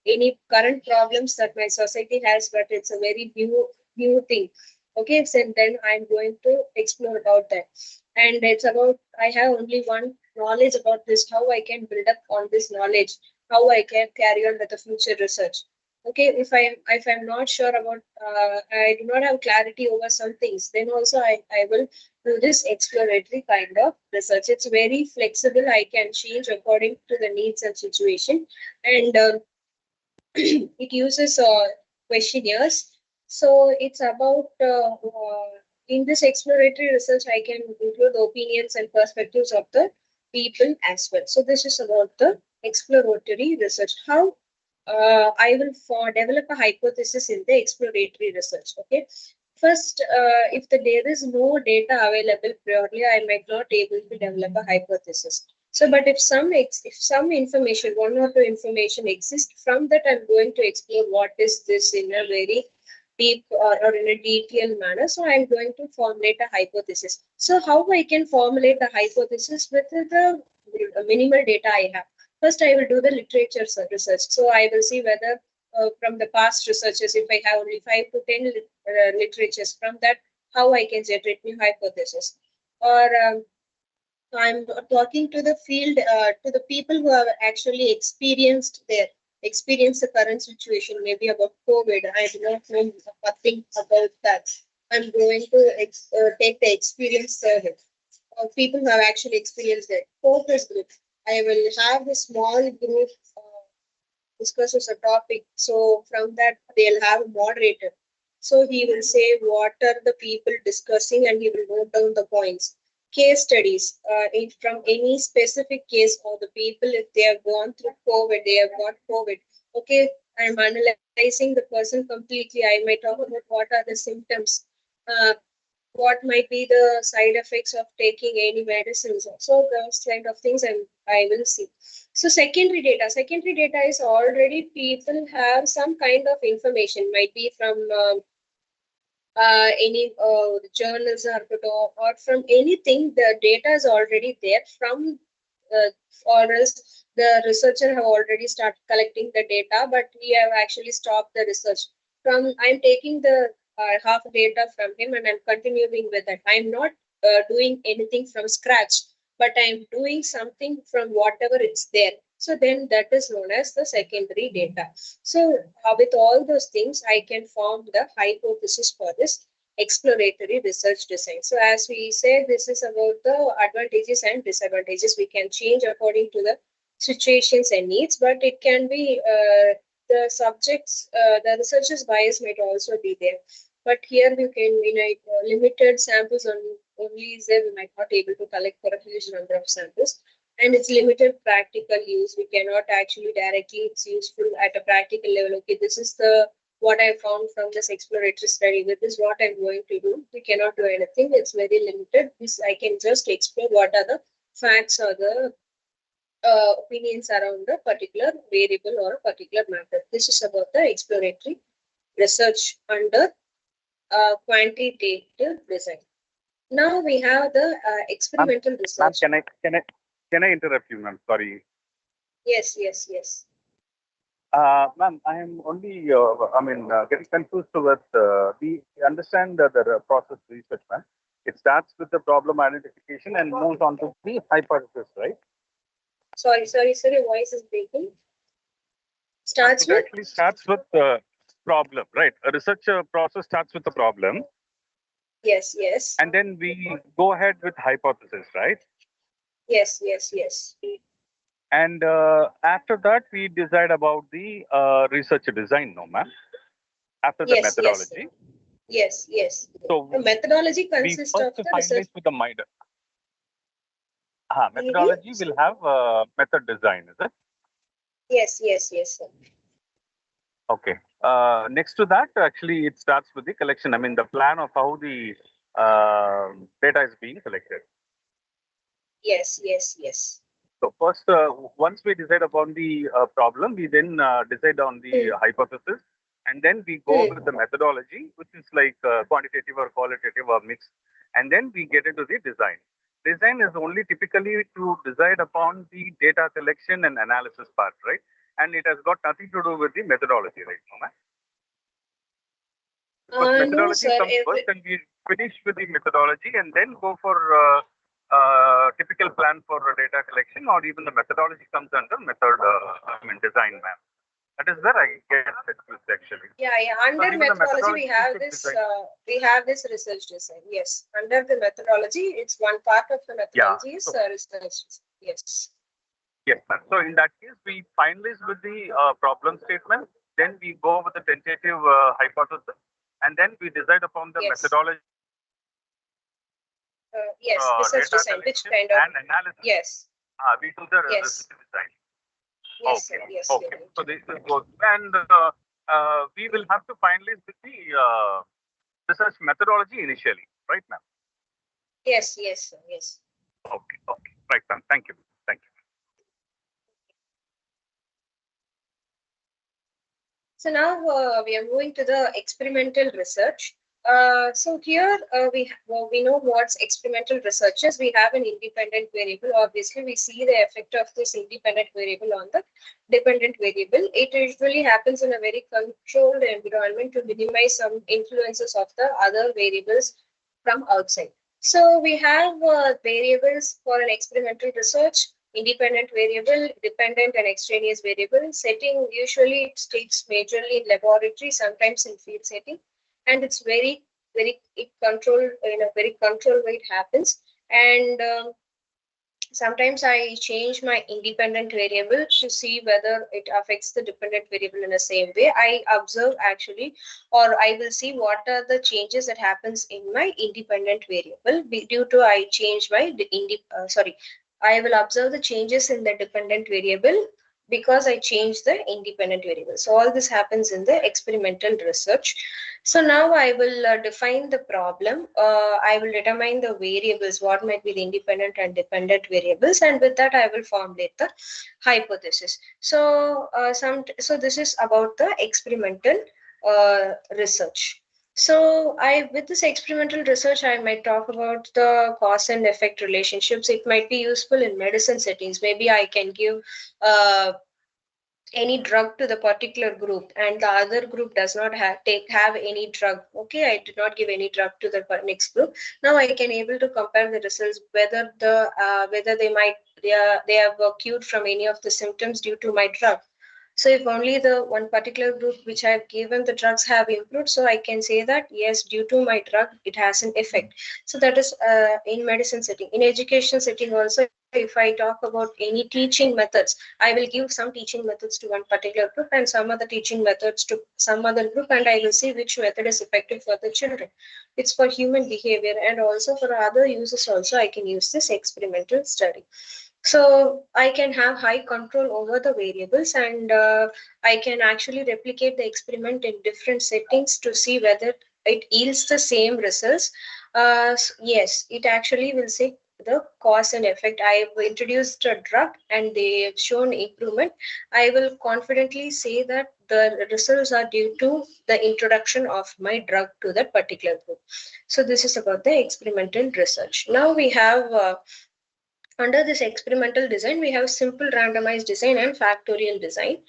any current problems that my society has, but it's a very new thing. Okay, so then I'm going to explore about that. And it's about, I have only one knowledge about this, how I can build up on this knowledge, how I can carry on with the future research. Okay, if I'm not sure about, I do not have clarity over some things, then also I will do this exploratory kind of research. It's very flexible. I can change according to the needs and situation, and it uses questionnaires. So it's about in this exploratory research, I can include the opinions and perspectives of the people as well. So this is about the exploratory research. How I will develop a hypothesis in the exploratory research. Okay. First, if there is no data available purely, I might not able to develop a hypothesis. So, but if some information, one or two information exists, from that I'm going to explore what is this in a very deep or in a detailed manner. So I'm going to formulate a hypothesis. So how I can formulate the hypothesis with the minimal data I have? First, I will do the literature research. So I will see whether from the past researches, if I have only 5 to 10 literatures, from that, how I can generate new hypothesis. Or I'm talking to the field, to the people who have actually experienced the current situation, maybe about COVID. I do not know nothing about that. I'm going to take the experience survey of people who have actually experienced it. Focus group. I will have a small group discusses a topic. So from that, they'll have a moderator. So he will say what are the people discussing, and he will note down the points. Case studies from any specific case or the people, if they have gone through COVID, they have got COVID. Okay, I'm analyzing the person completely. I might talk about what are the symptoms. What might be the side effects of taking any medicines. So those kind of things, and I will see. So secondary data is already people have some kind of information, might be from any journals or from anything. The data is already there from, or else the researcher have already started collecting the data, but we have actually stopped the research. I'm taking the half data from him and I'm continuing with it. I'm not doing anything from scratch, but I'm doing something from whatever it's there. So then that is known as the secondary data. So with all those things, I can form the hypothesis for this exploratory research design. So as we said, this is about the advantages and disadvantages. We can change according to the situations and needs, but it can be the subjects, the researcher's bias might also be there. But here we can, in a limited samples only is there, we might not able to collect for a huge number of samples. And it's limited practical use. We cannot actually directly, it's useful at a practical level. Okay, this is the what I found from this exploratory study. With this, what I'm going to do. We cannot do anything. It's very limited. This I can just explore what are the facts or the opinions around a particular variable or a particular matter. This is about the exploratory research under quantitative design. Now we have the experimental research.
Ma'am, can I interrupt you, ma'am? Sorry.
Yes.
Ma'am, I am only, getting confused with, we understand the process research, ma'am. It starts with the problem identification and moves on to the hypothesis, right?
Sorry, your voice is breaking.
Actually starts with the problem, right? A research process starts with the problem.
Yes.
And then we go ahead with hypothesis, right?
Yes.
And after that, we decide about the research design, no, ma'am? After the methodology.
Yes.
So
the methodology consists of the research.
With the methodology will have method design, is it?
Yes, sir.
Okay. Next to that, actually, it starts with the collection. I mean, the plan of how the data is being collected.
Yes.
So first, once we decide upon the problem, we then decide on the hypothesis, and then we go with the methodology, which is like quantitative or qualitative or mixed, and then we get into the design. Design is only typically to decide upon the data collection and analysis part, right? And it has got nothing to do with the methodology, right, Mama? Methodology comes first, and we finish with the methodology, and then go for typical plan for data collection, or even the methodology comes under method, design, ma'am. That is where I get confused.
Yeah. Under
even the
methodology, we have
should
this.
decide.
We have this research design. Yes, under the methodology, it's one part of the methodology is research. Yes.
Yes, ma'am. So in that case, we finalize with the problem statement, then we go with the tentative hypothesis, and then we decide upon the
Yes.
methodology.
Yes, research
Data
design, which
collection
kind of.
and analysis.
Yes.
We do the
Yes.
research design.
Yes,
Okay.
sir. Yes.
Okay.
you're right.
So this is good. And we will have to finalize with the research methodology initially, right, ma'am?
Yes. Yes. Sir. Yes.
Okay. Okay. Right, ma'am. Thank you. Thank you.
So now we are moving to the experimental research. So here we know what's experimental research is. We have an independent variable. Obviously, we see the effect of this independent variable on the dependent variable. It usually happens in a very controlled environment to minimize some influences of the other variables from outside. So we have variables for an experimental research. Independent variable, dependent and extraneous variable. Setting usually it takes majorly in laboratory, sometimes in field setting, and it's very controlled in a very controlled way it happens. And sometimes I change my independent variable to see whether it affects the dependent variable in the same way. I observe actually, or I will see what are the changes that happens in my independent variable due to I change my I will observe the changes in the dependent variable because I change the independent variable. So all this happens in the experimental research. So now I will define the problem. I will determine the variables, what might be the independent and dependent variables, and with that I will formulate the hypothesis. So so this is about the experimental research. So with this experimental research, I might talk about the cause and effect relationships. It might be useful in medicine settings. Maybe I can give any drug to the particular group and the other group does not have any drug. Okay, I did not give any drug to the next group. Now I can able to compare the results whether they have cured from any of the symptoms due to my drug. So if only the one particular group which I have given the drugs have improved, so I can say that yes, due to my drug, it has an effect. So that is in medicine setting. In education setting also, if I talk about any teaching methods, I will give some teaching methods to one particular group and some other teaching methods to some other group, and I will see which method is effective for the children. It's for human behavior, and also for other uses also I can use this experimental study. So I can have high control over the variables, and I can actually replicate the experiment in different settings to see whether it yields the same results. Yes, it actually will say the cause and effect. I have introduced a drug and they have shown improvement. I will confidently say that the results are due to the introduction of my drug to that particular group. So this is about the experimental research. Now we have under this experimental design, we have simple randomized design and factorial design.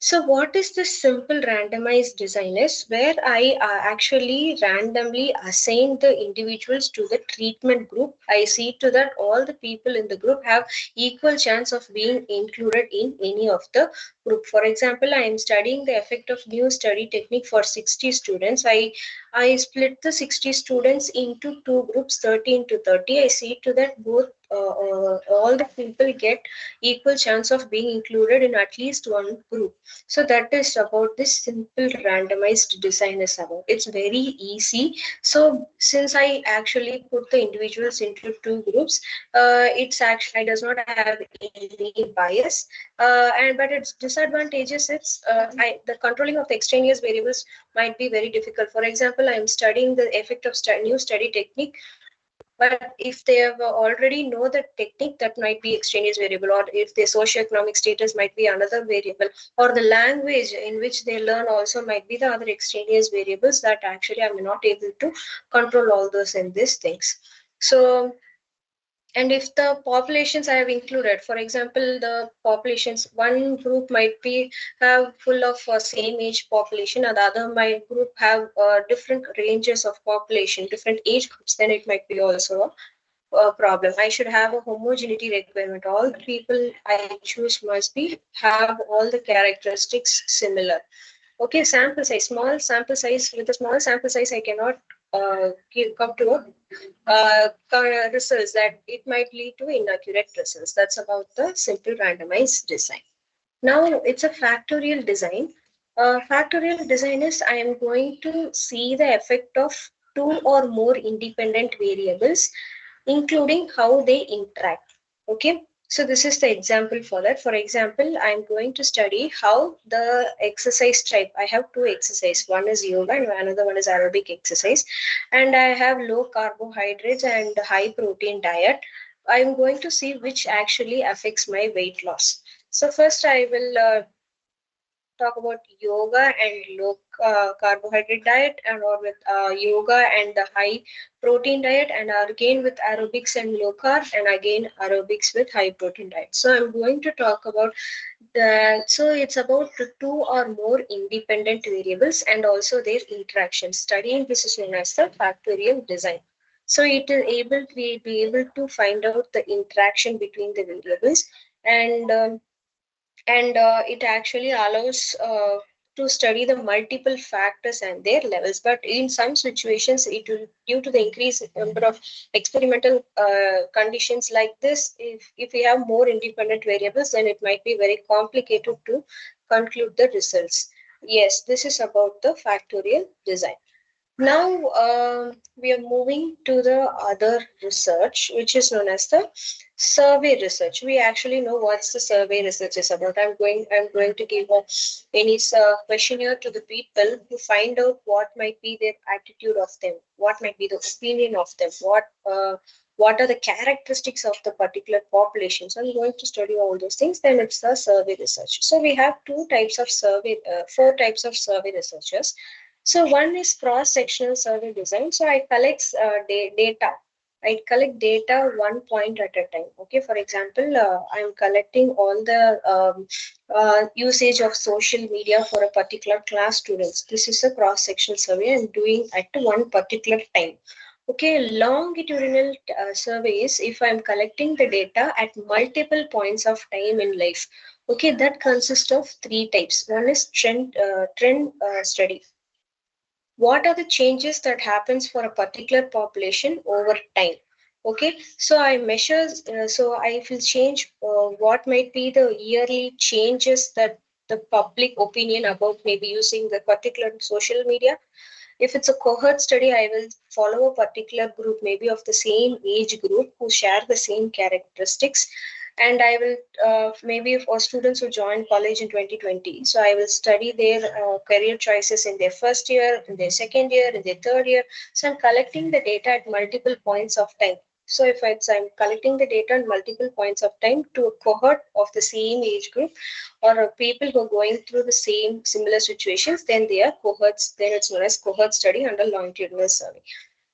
So what is this simple randomized design is where I actually randomly assign the individuals to the treatment group. I see to that all the people in the group have equal chance of being included in any of the group. For example, I am studying the effect of new study technique for 60 students. I split the 60 students into two groups, 30 into 30. I see to that both all the people get equal chance of being included in at least one group. So that is about this simple randomized design is about. It's very easy. So since I actually put the individuals into two groups, it's actually does not have any bias. But its disadvantages, the controlling of the extraneous variables might be very difficult. For example, I am studying the effect of new study technique. But if they have already know the technique, that might be extraneous variable, or if their socioeconomic status might be another variable, or the language in which they learn also might be the other extraneous variables that actually I'm not able to control all those in these things. So, and if the populations I have included, for example, the populations, one group might be have full of same age population, and the other my group have different ranges of population, different age groups, then it might be also a problem. I should have a homogeneity requirement. All the people I choose must be have all the characteristics similar. Okay, sample size, small sample size. With a small sample size, I cannot come to results that it might lead to inaccurate results. That's about the simple randomized design. Now it's a factorial design. Factorial design is I am going to see the effect of two or more independent variables, including how they interact. Okay, so this is the example for that. For example, I'm going to study how the exercise type. I have two exercises. One is yoga and another one is aerobic exercise. And I have low carbohydrates and high protein diet. I'm going to see which actually affects my weight loss. So first I will talk about yoga and low carbohydrate diet, and or with yoga and the high protein diet, and again with aerobics and low carb, and again aerobics with high protein diet. So I'm going to talk about so it's about the two or more independent variables and also their interactions. Studying this is known as the factorial design. So it is able to be able to find out the interaction between the variables, and it actually allows to study the multiple factors and their levels. But in some situations, it will, due to the increased number of experimental conditions like this, if we have more independent variables, then it might be very complicated to conclude the results. Yes, this is about the factorial design. Now we are moving to the other research, which is known as the survey research. We actually know what's the survey research is about. I'm going to give any questionnaire to the people to find out what might be their attitude of them, what might be the opinion of them, what are the characteristics of the particular population. So I'm going to study all those things. Then it's the survey research. So we have four types of survey researchers. So one is cross-sectional survey design. So I collect data. I collect data one point at a time. Okay, for example, I'm collecting all the usage of social media for a particular class students. This is a cross-sectional survey I'm doing at one particular time. Okay, longitudinal surveys, if I'm collecting the data at multiple points of time in life. Okay, that consists of three types. One is trend study. What are the changes that happens for a particular population over time? Okay, so I measure, so I will change what might be the yearly changes that the public opinion about maybe using the particular social media. If it's a cohort study, I will follow a particular group, maybe of the same age group who share the same characteristics. And I will maybe for students who join college in 2020, so I will study their career choices in their first year, in their second year, in their third year. So I'm collecting the data at multiple points of time. So if I'm collecting the data at multiple points of time to a cohort of the same age group, or people who are going through the same similar situations, then they are cohorts. Then it's known as cohort study under longitudinal survey.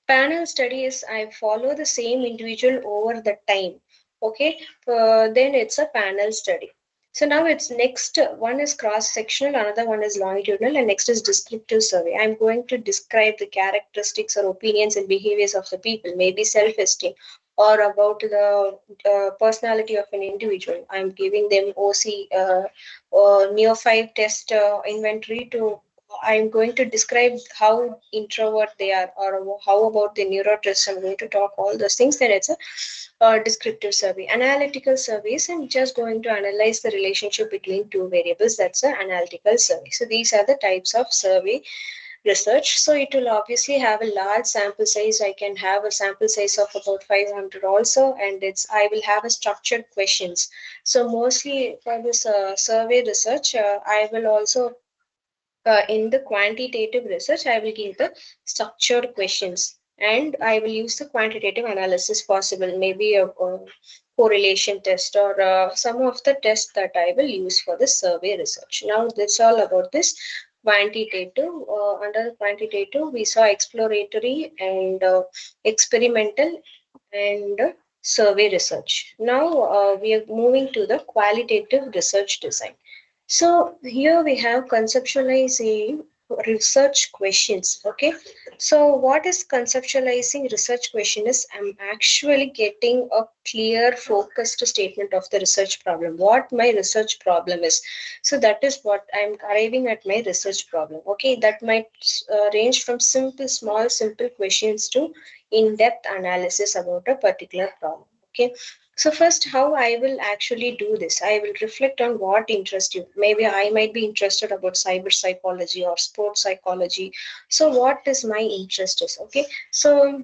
Panel study is I follow the same individual over the time. Okay, then it's a panel study. So now it's next one is cross-sectional, another one is longitudinal, and next is descriptive survey. I'm going to describe the characteristics or opinions and behaviors of the people, maybe self-esteem or about the personality of an individual. I'm giving them OC Neo5 test inventory to. I'm going to describe how introvert they are, or how about the neurotest. I'm going to talk all those things. Then it's a descriptive survey. Analytical surveys, I'm just going to analyze the relationship between two variables. That's an analytical survey. So these are the types of survey research. So it will obviously have a large sample size. I can have a sample size of about 500 also, and I will have a structured questions. So mostly for this survey research, I will also in the quantitative research, I will give the structured questions, and I will use the quantitative analysis possible, maybe a correlation test or some of the tests that I will use for the survey research. Now that's all about this quantitative. Under quantitative, we saw exploratory and experimental and survey research. Now we are moving to the qualitative research design. So here we have conceptualizing research questions. Okay, So what is conceptualizing research question is I'm actually getting a clear focused statement of the research problem, what my research problem is. So that is what I'm arriving at my research problem. Okay, that might range from simple questions to in-depth analysis about a particular problem. Okay, so first, how I will actually do this, I will reflect on what interests you. Maybe I might be interested about cyber psychology or sports psychology. So what is my interest is, okay. So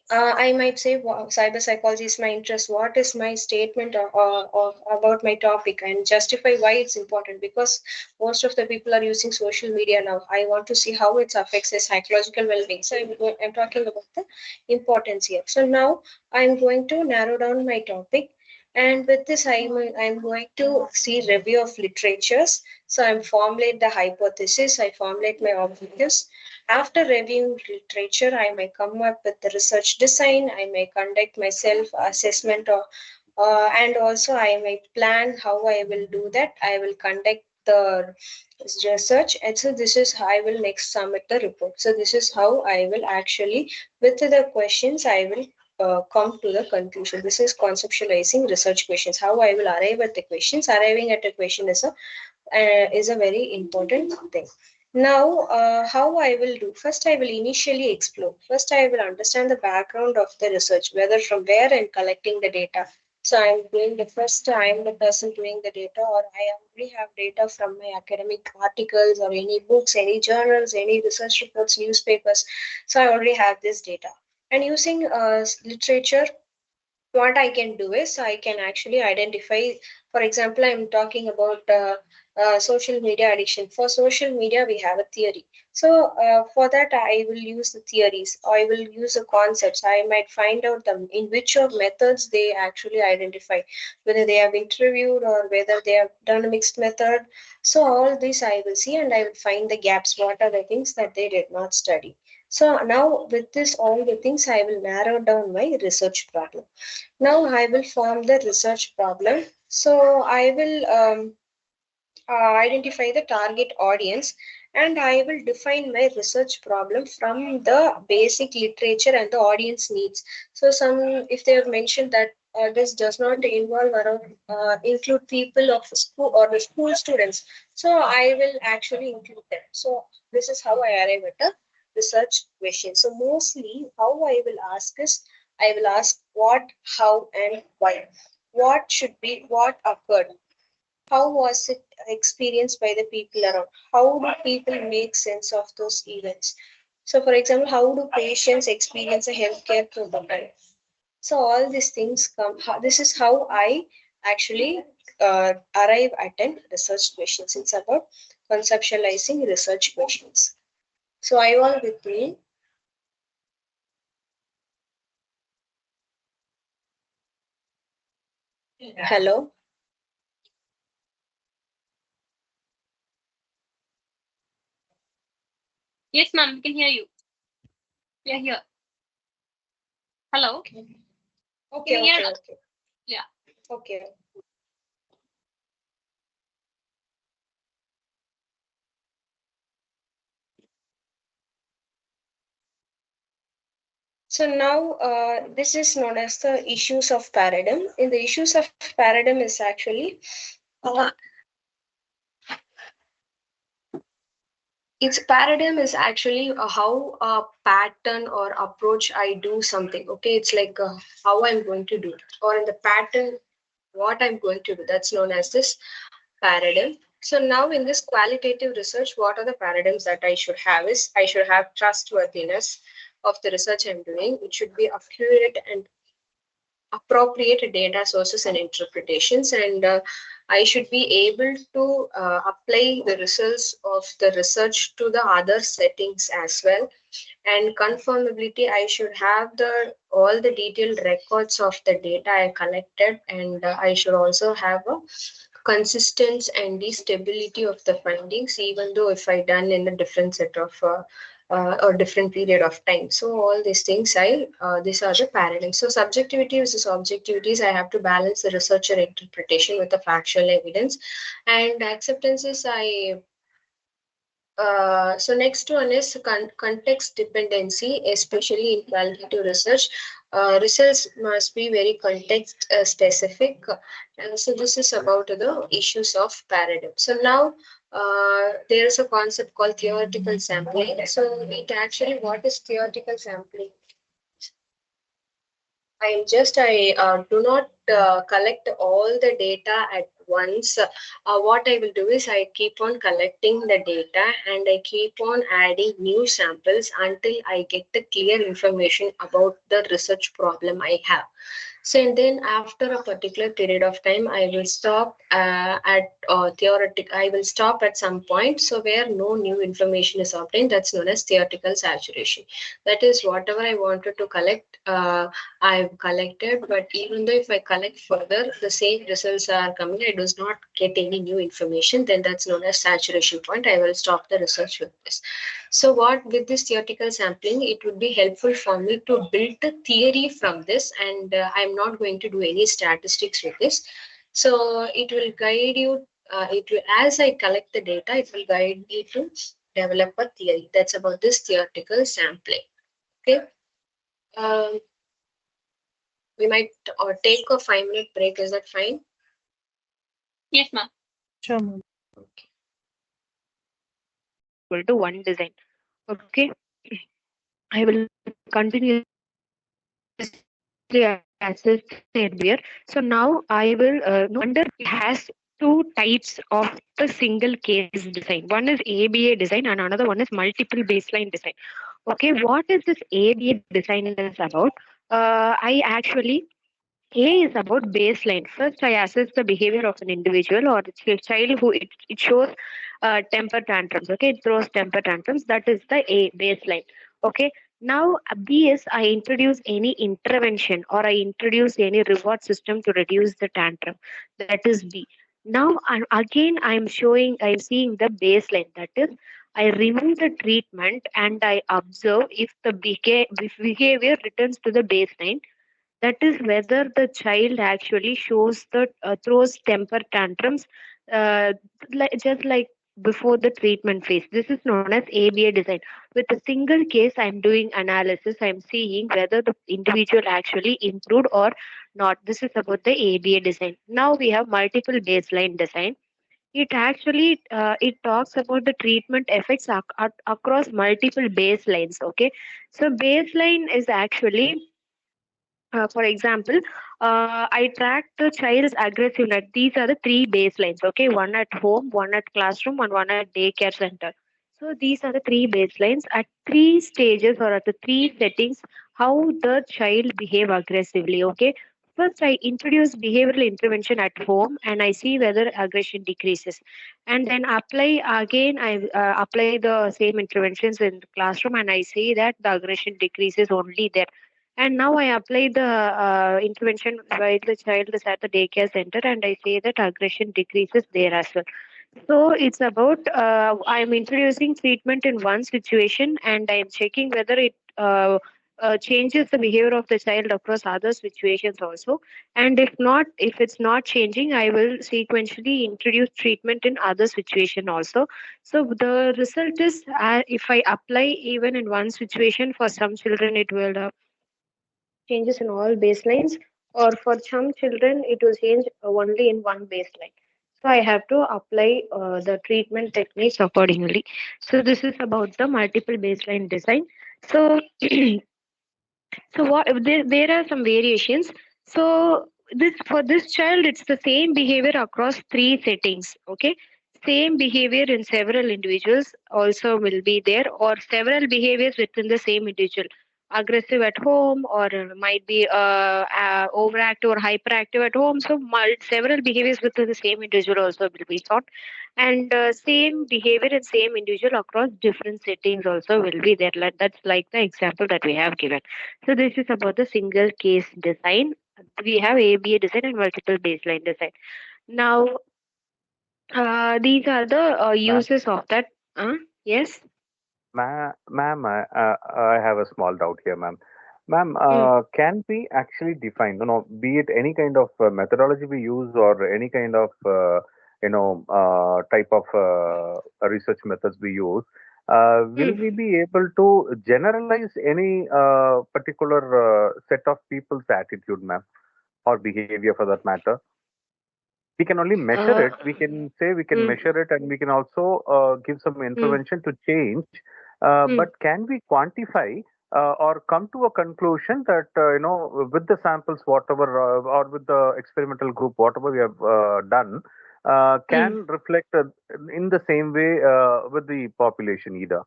I might say cyber psychology is my interest. What is my statement about my topic and justify why it's important? Because most of the people are using social media now. I want to see how it affects their psychological well-being. So I'm talking about the importance here. So now I'm going to narrow down my topic. And with this, I'm going to see review of literatures. So I'm formulate the hypothesis. I formulate my objectives. After reviewing literature, I may come up with the research design, I may conduct my self assessment, and also I may plan how I will do that. I will conduct the research, and so this is how I will next submit the report. So, this is how I will actually, with the questions, I will come to the conclusion. This is conceptualizing research questions. How I will arrive at the questions. Arriving at a question is a very important thing. Now, how I will do? First, I will initially explore. First, I will understand the background of the research, whether from where I'm collecting the data. So I'm doing the first, I'm the person doing the data, or I already have data from my academic articles or any books, any journals, any research reports, newspapers. So I already have this data. And using literature, what I can do is I can actually identify, for example, I'm talking about social media addiction. For social media, we have a theory. So for that, I will use the theories. I will use the concepts. I might find out them in which of methods they actually identify, whether they have interviewed or whether they have done a mixed method. So all this I will see, and I will find the gaps. What are the things that they did not study? So now with this, all the things, I will narrow down my research problem. Now I will form the research problem. So I will identify the target audience, and I will define my research problem from the basic literature and the audience needs. So if they have mentioned that this does not involve around include people of school or the school students, so I will actually include them. So this is how I arrive at a research question. So mostly how I will ask is, I will ask what, how, and why. What should be, what occurred, how was it experienced by the people around, how do people make sense of those events. So for example, how do patients experience a healthcare protocol? So all these things come, this is how I actually arrive at an research questions. It's about conceptualizing research questions. So I want with me. Hello.
Yes, ma'am, we can hear you. We are here. Hello.
Okay.
Yeah.
Okay.
Yeah.
Okay. So now this is known as the issues of paradigm. In the issues of paradigm is actually its paradigm is actually how a pattern or approach I do something. Okay, it's like how I'm going to do it, or in the pattern what I'm going to do. That's known as this paradigm. So now in this qualitative research, what are the paradigms that I should have is, I should have trustworthiness of the research I'm doing. It should be accurate and appropriate data sources and interpretations, and I should be able to apply the results of the research to the other settings as well. And conformability, I should have the all the detailed records of the data I collected, and I should also have a consistency and the stability of the findings, even though if I done in a different set of or different period of time. So all these things, these are the paradigms. So subjectivity versus objectivities, I have to balance the researcher interpretation with the factual evidence, and acceptances, I So next one is context dependency, especially in qualitative research. Results must be very context specific. So this is about the issues of paradigm. So now there is a concept called theoretical sampling. So it actually, what is theoretical sampling? I do not collect all the data at once. What I will do is I keep on collecting the data and I keep on adding new samples until I get the clear information about the research problem I have. So and then after a particular period of time, I will stop at theoretic. I will stop at some point. So where no new information is obtained, that's known as theoretical saturation. That is whatever I wanted to collect, I've collected. But even though if I collect further, the same results are coming. I does not get any new information. Then that's known as saturation point. I will stop the research with this. So what with this theoretical sampling, it would be helpful for me to build the theory from this, and I'm not going to do any statistics with this. So it will guide you. It will, as I collect the data, it will guide me to develop a theory. That's about this theoretical sampling. Okay. Um, we might take a 5-minute break. Is that fine?
Yes, ma'am.
Sure, ma'am.
Equal to one design. Okay, I will continue as said earlier. So now I will under it has two types of the single case design. One is ABA design and another one is multiple baseline design. Okay, what is this ABA design is about? I actually A is about baseline. First, I assess the behavior of an individual or the child who it shows temper tantrums. Okay, it throws temper tantrums. That is the A baseline. Okay. Now, B is I introduce any intervention or I introduce any reward system to reduce the tantrum. That is B. Now, again, I'm seeing the baseline. That is, I remove the treatment and I observe if the behavior returns to the baseline, that is whether the child actually shows the throws temper tantrums just like before the treatment phase. This is known as ABA design. With a single case, I'm doing analysis. I'm seeing whether the individual actually improved or not. This is about the ABA design. Now we have multiple baseline design. It actually it talks about the treatment effects across multiple baselines. Okay, so baseline is actually for example, I track the child's aggressiveness. These are the three baselines, okay? One at home, one at classroom, and one at daycare center. So these are the three baselines at three stages or at the three settings, how the child behave aggressively, okay? First, I introduce behavioral intervention at home and I see whether aggression decreases. And then I apply the same interventions in the classroom and I see that the aggression decreases only there, and now I apply the intervention while the child is at the daycare center, and I say that aggression decreases there as well. So it's about I'm introducing treatment in one situation, and I'm checking whether it changes the behavior of the child across other situations also. And if it's not changing, I will sequentially introduce treatment in other situation also. So the result is, if I apply even in one situation for some children, it will changes in all baselines, or for some children it will change only in one baseline. So I have to apply the treatment techniques accordingly. So this is about the multiple baseline design. So so what there are some variations. So this for this child it's the same behavior across three settings. Okay, same behavior in several individuals also will be there, or several behaviors within the same individual, aggressive at home or might be overactive or hyperactive at home. So several behaviors within the same individual also will be taught, and same behavior and same individual across different settings also will be there. That's like the example that we have given. So this is about the single case design. We have ABA design and multiple baseline design. Now, these are the
Ma'am,
uses of that. Yes.
ma'am, I have a small doubt here, ma'am. Ma'am, can we actually define, be it any kind of methodology we use or any kind of type of research methods we use, will we be able to generalize any particular set of people's attitude, ma'am, or behavior for that matter? We can only measure it. We can say we can measure it, and we can also give some intervention to change. But can we quantify or come to a conclusion that with the samples, whatever, or with the experimental group, whatever we have done, can reflect in the same way with the population either?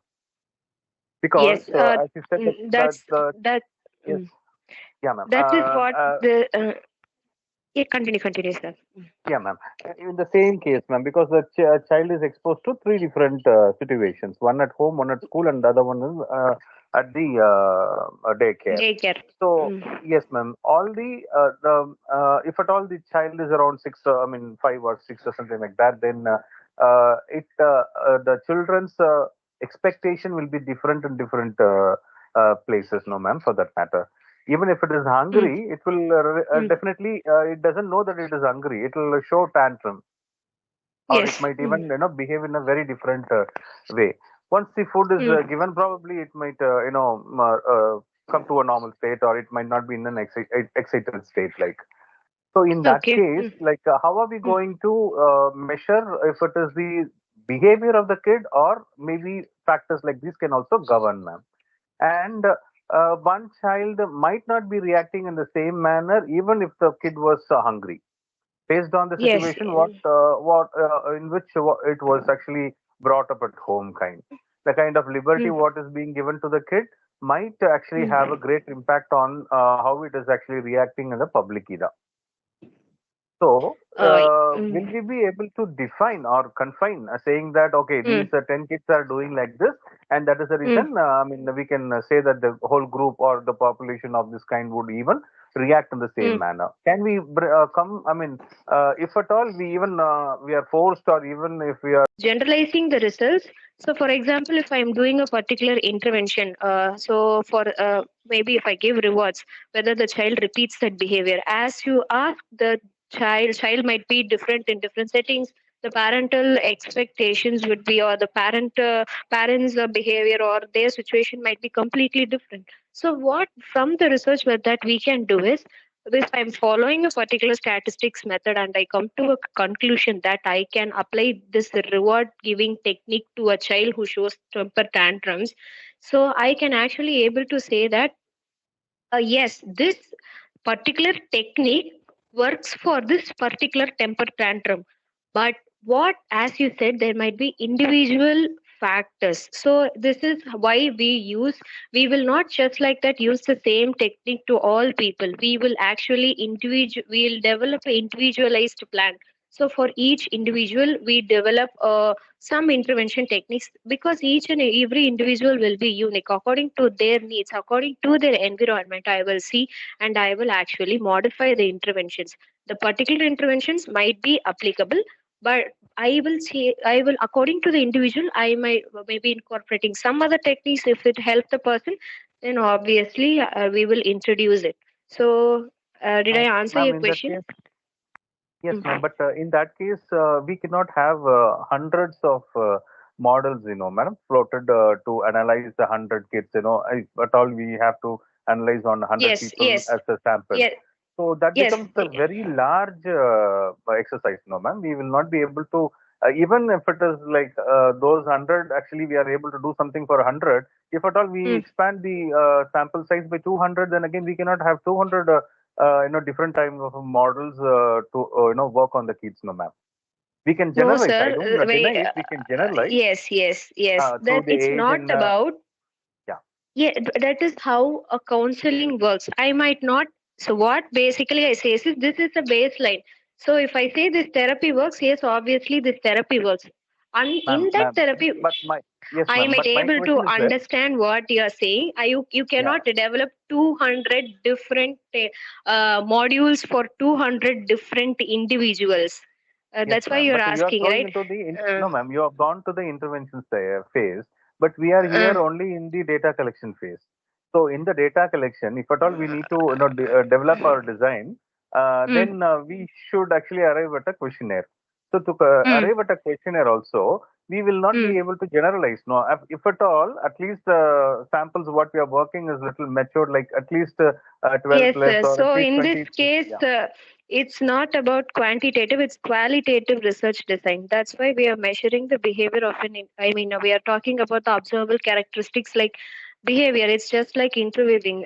Because
Yes,
as you said, yes, yeah, ma'am.
that is what the yeah, continue, sir.
Yeah, ma'am. In the same case, ma'am, because the child is exposed to three different situations: one at home, one at school, and the other one is at the daycare. So yes, ma'am. All the if at all the child is around 5 or 6 or something like that, then the children's expectation will be different in different places, no, ma'am, for that matter. Even if it is hungry, it will definitely, it doesn't know that it is hungry. It will show tantrum. Or it might even, behave in a very different way. Once the food is given, probably it might, come to a normal state, or it might not be in an excited state, like. So in that case, like, how are we going to measure if it is the behavior of the kid, or maybe factors like this can also govern, ma'am? And one child might not be reacting in the same manner, even if the kid was hungry, based on the situation, in which it was actually brought up at home. The kind of liberty what is being given to the kid might actually have a great impact on how it is actually reacting in the public either. So, will we be able to define or confine, saying that, okay, these 10 kids are doing like this, and that is the reason, we can say that the whole group or the population of this kind would even react in the same manner? Can we if at all we even, we are forced, or even if we are
generalizing the results. So, for example, if I'm doing a particular intervention, so for maybe if I give rewards, whether the child repeats that behavior, as you ask, the child might be different in different settings. The parental expectations would be, or the parents' behavior or their situation might be completely different. So, what from the research that we can do is, if I'm following a particular statistics method and I come to a conclusion that I can apply this reward giving technique to a child who shows temper tantrums, so I can actually able to say that yes, this particular technique works for this particular temper tantrum. But what, as you said, there might be individual factors. So this is why we will not just like that use the same technique to all people. We will actually we'll develop an individualized plan. So for each individual, we develop some intervention techniques, because each and every individual will be unique according to their needs, according to their environment. I will see, and I will actually modify the interventions. The particular interventions might be applicable, but I will according to the individual, I might maybe incorporating some other techniques. If it helps the person, then obviously we will introduce it. So did I answer your question?
Yes, ma'am. But in that case, we cannot have hundreds of models, madam, floated to analyze the 100 kids. If at all we have to analyze on 100 people as a sample.
Yes.
So that becomes a very large exercise, ma'am. We will not be able to, even if it is like those 100, actually we are able to do something for 100. If at all we expand the sample size by 200, then again we cannot have 200 different types of models to work on the kids, ma'am. We can generalize.
No, sir.
I don't deny it. We can generalize.
Yes. That it's not about. Yeah, that is how a counseling works. I might not. So what basically I say is this is a baseline. So if I say this therapy works, yes, obviously this therapy works. And in that therapy, I might be able to understand what you are saying. You cannot develop 200 different modules for 200 different individuals. That's why you're asking, right?
No, ma'am, you have gone to the intervention phase, but we are here only in the data collection phase. So in the data collection, if at all we need to develop our design, then we should actually arrive at a questionnaire. So to arrive at a questionnaire also, we will not be able to generalize. No, if at all, at least samples what we are working is little matured, like at least 12
Yes,
plus
sir.
or
So
at least
in
20.
this case,
Yeah.
it's not about quantitative, it's qualitative research design. That's why we are measuring the behavior of we are talking about the observable characteristics like behavior. It's just like interviewing.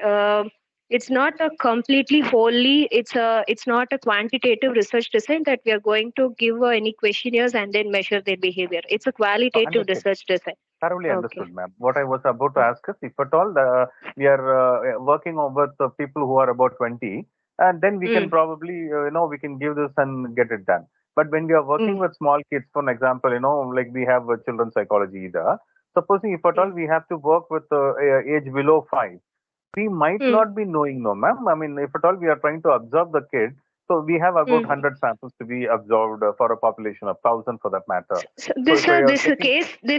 It's not a completely wholly, it's not a quantitative research design that we are going to give any questionnaires and then measure their behavior. It's a qualitative
Understood.
research design.
Thoroughly
Okay.
understood, ma'am. What I was about to ask is, if at all we are working with the people who are about 20, and then we can probably, we can give this and get it done. But when we are working with small kids, for example, like we have children's psychology either. Supposing if at all we have to work with age below 5, we might not be knowing, no, ma'am. I mean, if at all we are trying to observe the kid, so we have about 100 samples to be observed for a population of 1,000 for that matter.
So
this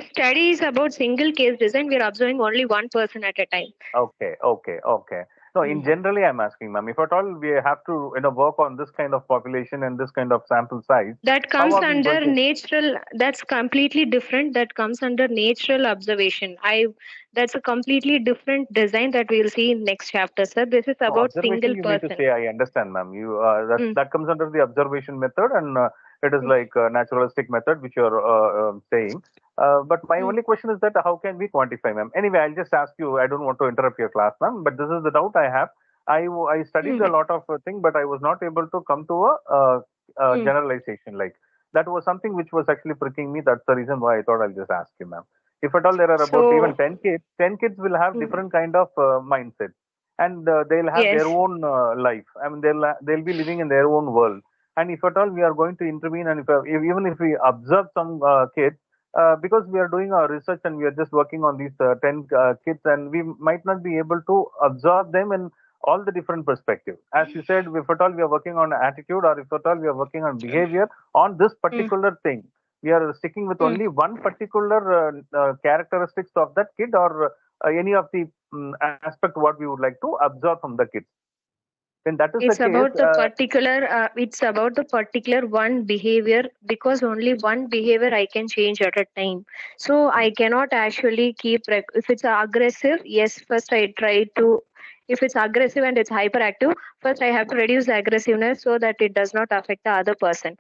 study is about single case design. We are observing only one person at a time.
Okay. No, in generally, I'm asking, ma'am, if at all we have to, work on this kind of population and this kind of sample size.
That comes under natural. That's completely different. That comes under natural observation. That's a completely different design that we'll see in next chapter, sir. This is about single person.
You mean to say, I understand, ma'am. You that comes under the observation method, and it is like a naturalistic method which you're saying. But my only question is that how can we quantify, ma'am? Anyway, I'll just ask you. I don't want to interrupt your class, ma'am, but this is the doubt I have. I studied a lot of things, but I was not able to come to a generalization. Like that was something which was actually pricking me. That's the reason why I thought I'll just ask you, ma'am. If at all there are about even 10 kids, 10 kids will have different kind of mindset, and they'll have their own life. I mean, they'll be living in their own world. And if at all we are going to intervene, and even if we observe some kids, because we are doing our research and we are just working on these 10 kids, and we might not be able to observe them in all the different perspectives. As you said, if at all we are working on attitude, or if at all we are working on behavior on this particular thing, we are sticking with only one particular characteristics of that kid, or any of the aspect what we would like to observe from the kids. Then that is
it's
the
about
case,
it's about the particular one behavior, because only one behavior I can change at a time. So I cannot actually keep if it's aggressive. Yes, first I try to. If it's aggressive and it's hyperactive, first I have to reduce the aggressiveness so that it does not affect the other person.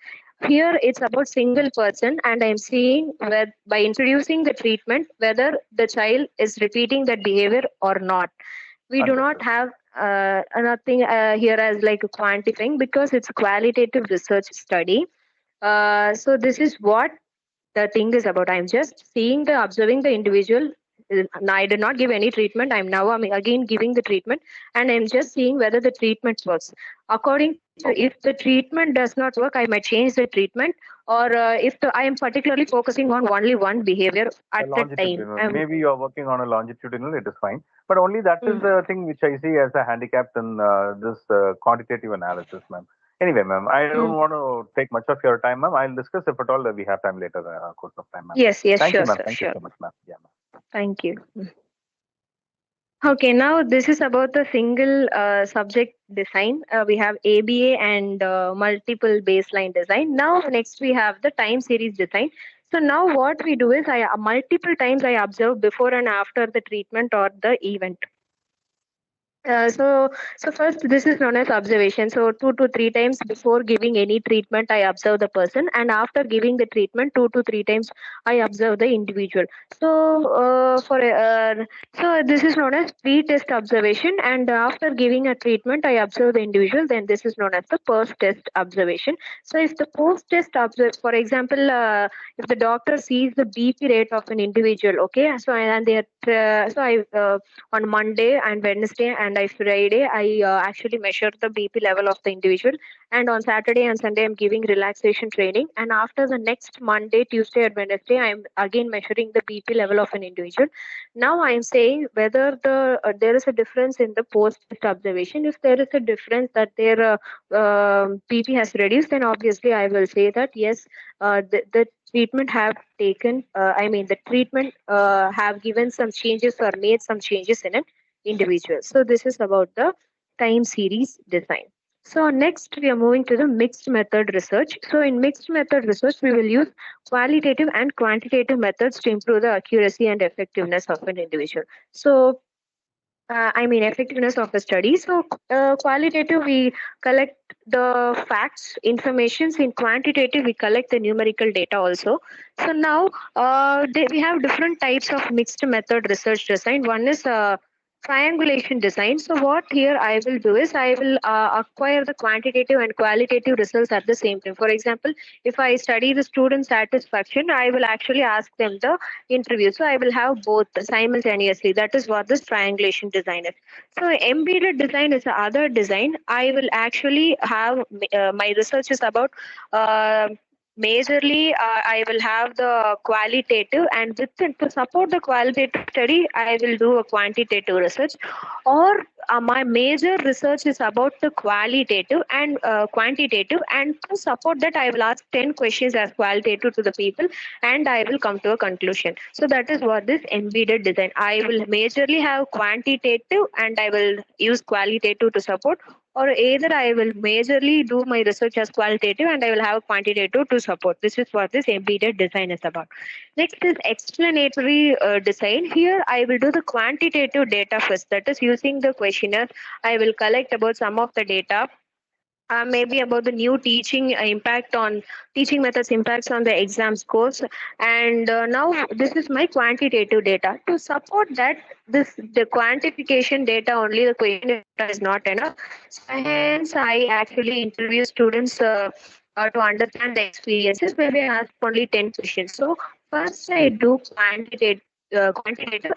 Here it's about single person, and I'm seeing by introducing the treatment whether the child is repeating that behavior or not. We do not have nothing here as like quantifying, because it's a qualitative research study. So this is what the thing is about. I'm just observing the individual. I did not give any treatment. I'm again giving the treatment, and I'm just seeing whether the treatment works. According to, if the treatment does not work, I might change the treatment, or if I am particularly focusing on only one behavior at a time.
Maybe you are working on a longitudinal, it is fine. But only that is the thing which I see as a handicap in this quantitative analysis, ma'am. Anyway, ma'am, I don't want to take much of your time, ma'am. I'll discuss if at all we have time later, course of time, ma'am.
Yes,
Thank
sure,
you, ma'am.
Sir,
Thank
sure.
you so much, ma'am. Yeah, ma'am.
Thank you. Okay, now this is about the single subject design. We have ABA and multiple baseline design. Now, next we have the time series design. So now what we do is multiple times I observe before and after the treatment or the event. So first, this is known as observation. So 2 to 3 times before giving any treatment, I observe the person, and after giving the treatment, 2 to 3 times I observe the individual. So so this is known as pre-test observation, and after giving a treatment, I observe the individual. Then this is known as the post-test observation. So if the post-test for example, if the doctor sees the BP rate of an individual, okay, so on Monday and Wednesday and Friday, I actually measure the BP level of the individual. And on Saturday and Sunday, I'm giving relaxation training. And after the next Monday, Tuesday, and Wednesday, I'm again measuring the BP level of an individual. Now I'm saying whether there is a difference in the post-test observation. If there is a difference that their BP has reduced, then obviously I will say that yes, the treatment have taken. The treatment have given some changes or made some changes in an individual. So this is about the time series design. So next we are moving to the mixed method research. So in mixed method research, we will use qualitative and quantitative methods to improve the accuracy and effectiveness of an individual. So effectiveness of a study. So, qualitative, we collect the facts, informations. In quantitative, we collect the numerical data also. So now, we have different types of mixed method research design. One is triangulation design. So what here I will do is I will acquire the quantitative and qualitative results at the same time. For example, if I study the student satisfaction, I will actually ask them the interview. So I will have both simultaneously. That is what this triangulation design is. So embedded design is the other design. I will actually have my research is about majorly I will have the qualitative, and to support the qualitative study I will do a quantitative research, or my major research is about the qualitative and quantitative, and to support that I will ask 10 questions as qualitative to the people and I will come to a conclusion. So that is what this embedded design. I will majorly have quantitative and I will use qualitative to support, or either I will majorly do my research as qualitative and I will have quantitative to support. This is what this embedded design is about. Next is explanatory design. Here I will do the quantitative data first. That is using the questionnaire. I will collect about some of the data, maybe about the new teaching impact on teaching methods impacts on the exam scores, and now this is my quantitative data. To support that, the quantification data only, the question data is not enough. So hence I actually interview students to understand the experiences. Maybe I ask only 10 questions. So first I do quantitative,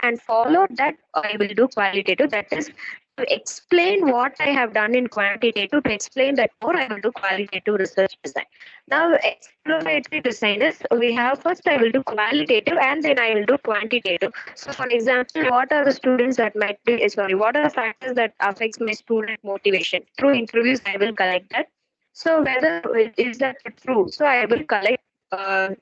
and follow that I will do qualitative. That is to explain what I have done in quantitative. To explain that more, I will do qualitative research design. Now, exploratory design is we have first I will do qualitative and then I will do quantitative. So, for example, what are the students that might be, what are the factors that affects my student motivation? Through interviews, I will collect that. So, whether is that true? So, I will collect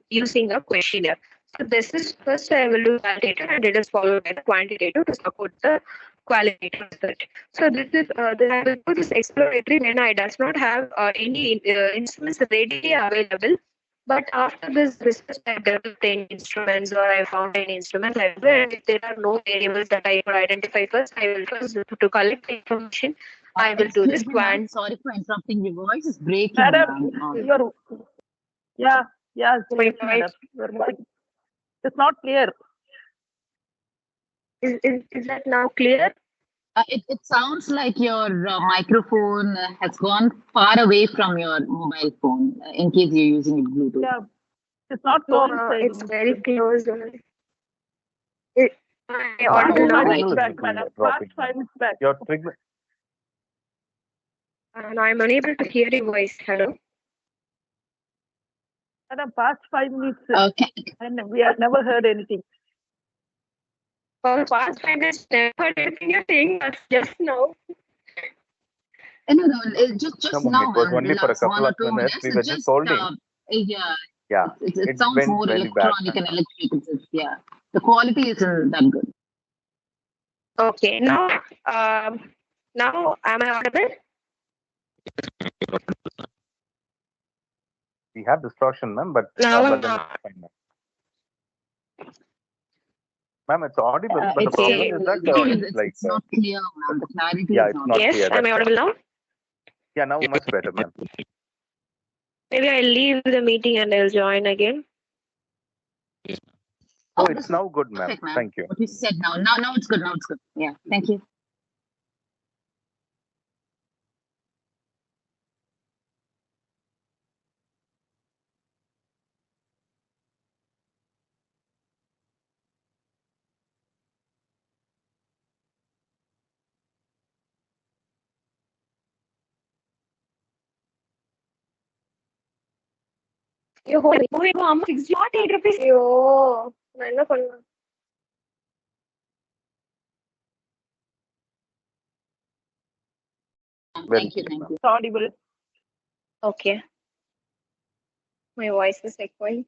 using a questionnaire. So, this is first I will do qualitative and it is followed by the quantitative to support the qualitative research. So this is then I will do this exploratory when I does not have any instruments readily available. But after this research, I developed any instruments or I found any instruments. I will, and if there are no variables that I could identify first, I will first to collect the information. I will do this
Excuse me, ma'am.
quant.
Sorry for interrupting. Your voice is breaking,
Madam,
ma'am.
your yeah, yeah,
My
yes,
voice
madam. Your voice it's not clear.
is that now clear?
It sounds like your microphone has gone far away from your mobile phone, in case you're using it Bluetooth.
Yeah, it's not
No,
coinciding.
it's very close. It, I
Your
audible now?
Right.
signal is
Back,
little
madam.
dropping.
Past 5 minutes back.
Your signal.
And I'm unable to hear your voice. Hello.
Madam, past 5 minutes,
Okay.
and we have never heard anything.
For the past 5 minutes, never heard anything you're saying. That's just now.
No, just
No, ma'am,
now,
it was
ma'am,
only
the
for a
last 1
couple
or
of
2
minutes.
minutes.
We were
It's
just holding.
yeah,
Yeah,
it
it
sounds
went
more
very bad.
electronic and electric. Yeah, the quality isn't that good.
Okay. Now am I audible?
We have distortion, ma'am, but
Now
but
I'm
then
not.
it's fine, ma'am. Ma'am, it's audible, but the
It's,
problem
Okay.
is that
it's not clear, ma'am. The clarity
yeah,
is
it's
not.
not
Yes.
clear.
Am I
That's
audible now?
yeah, now much better, ma'am.
Maybe I'll leave the meeting and I'll join again.
Oh,
this
it's
is
now good, ma'am.
perfect, ma'am.
Thank you.
What you said now. Now it's good. Now it's good. Yeah. Thank you.
You hold it. Moving on. 68 rupees. Yo. நான் என்ன பண்ணுவேன்?
Very
Thank you.
good,
Thank
ma'am.
you.
It's audible.
Okay. My voice is echoing.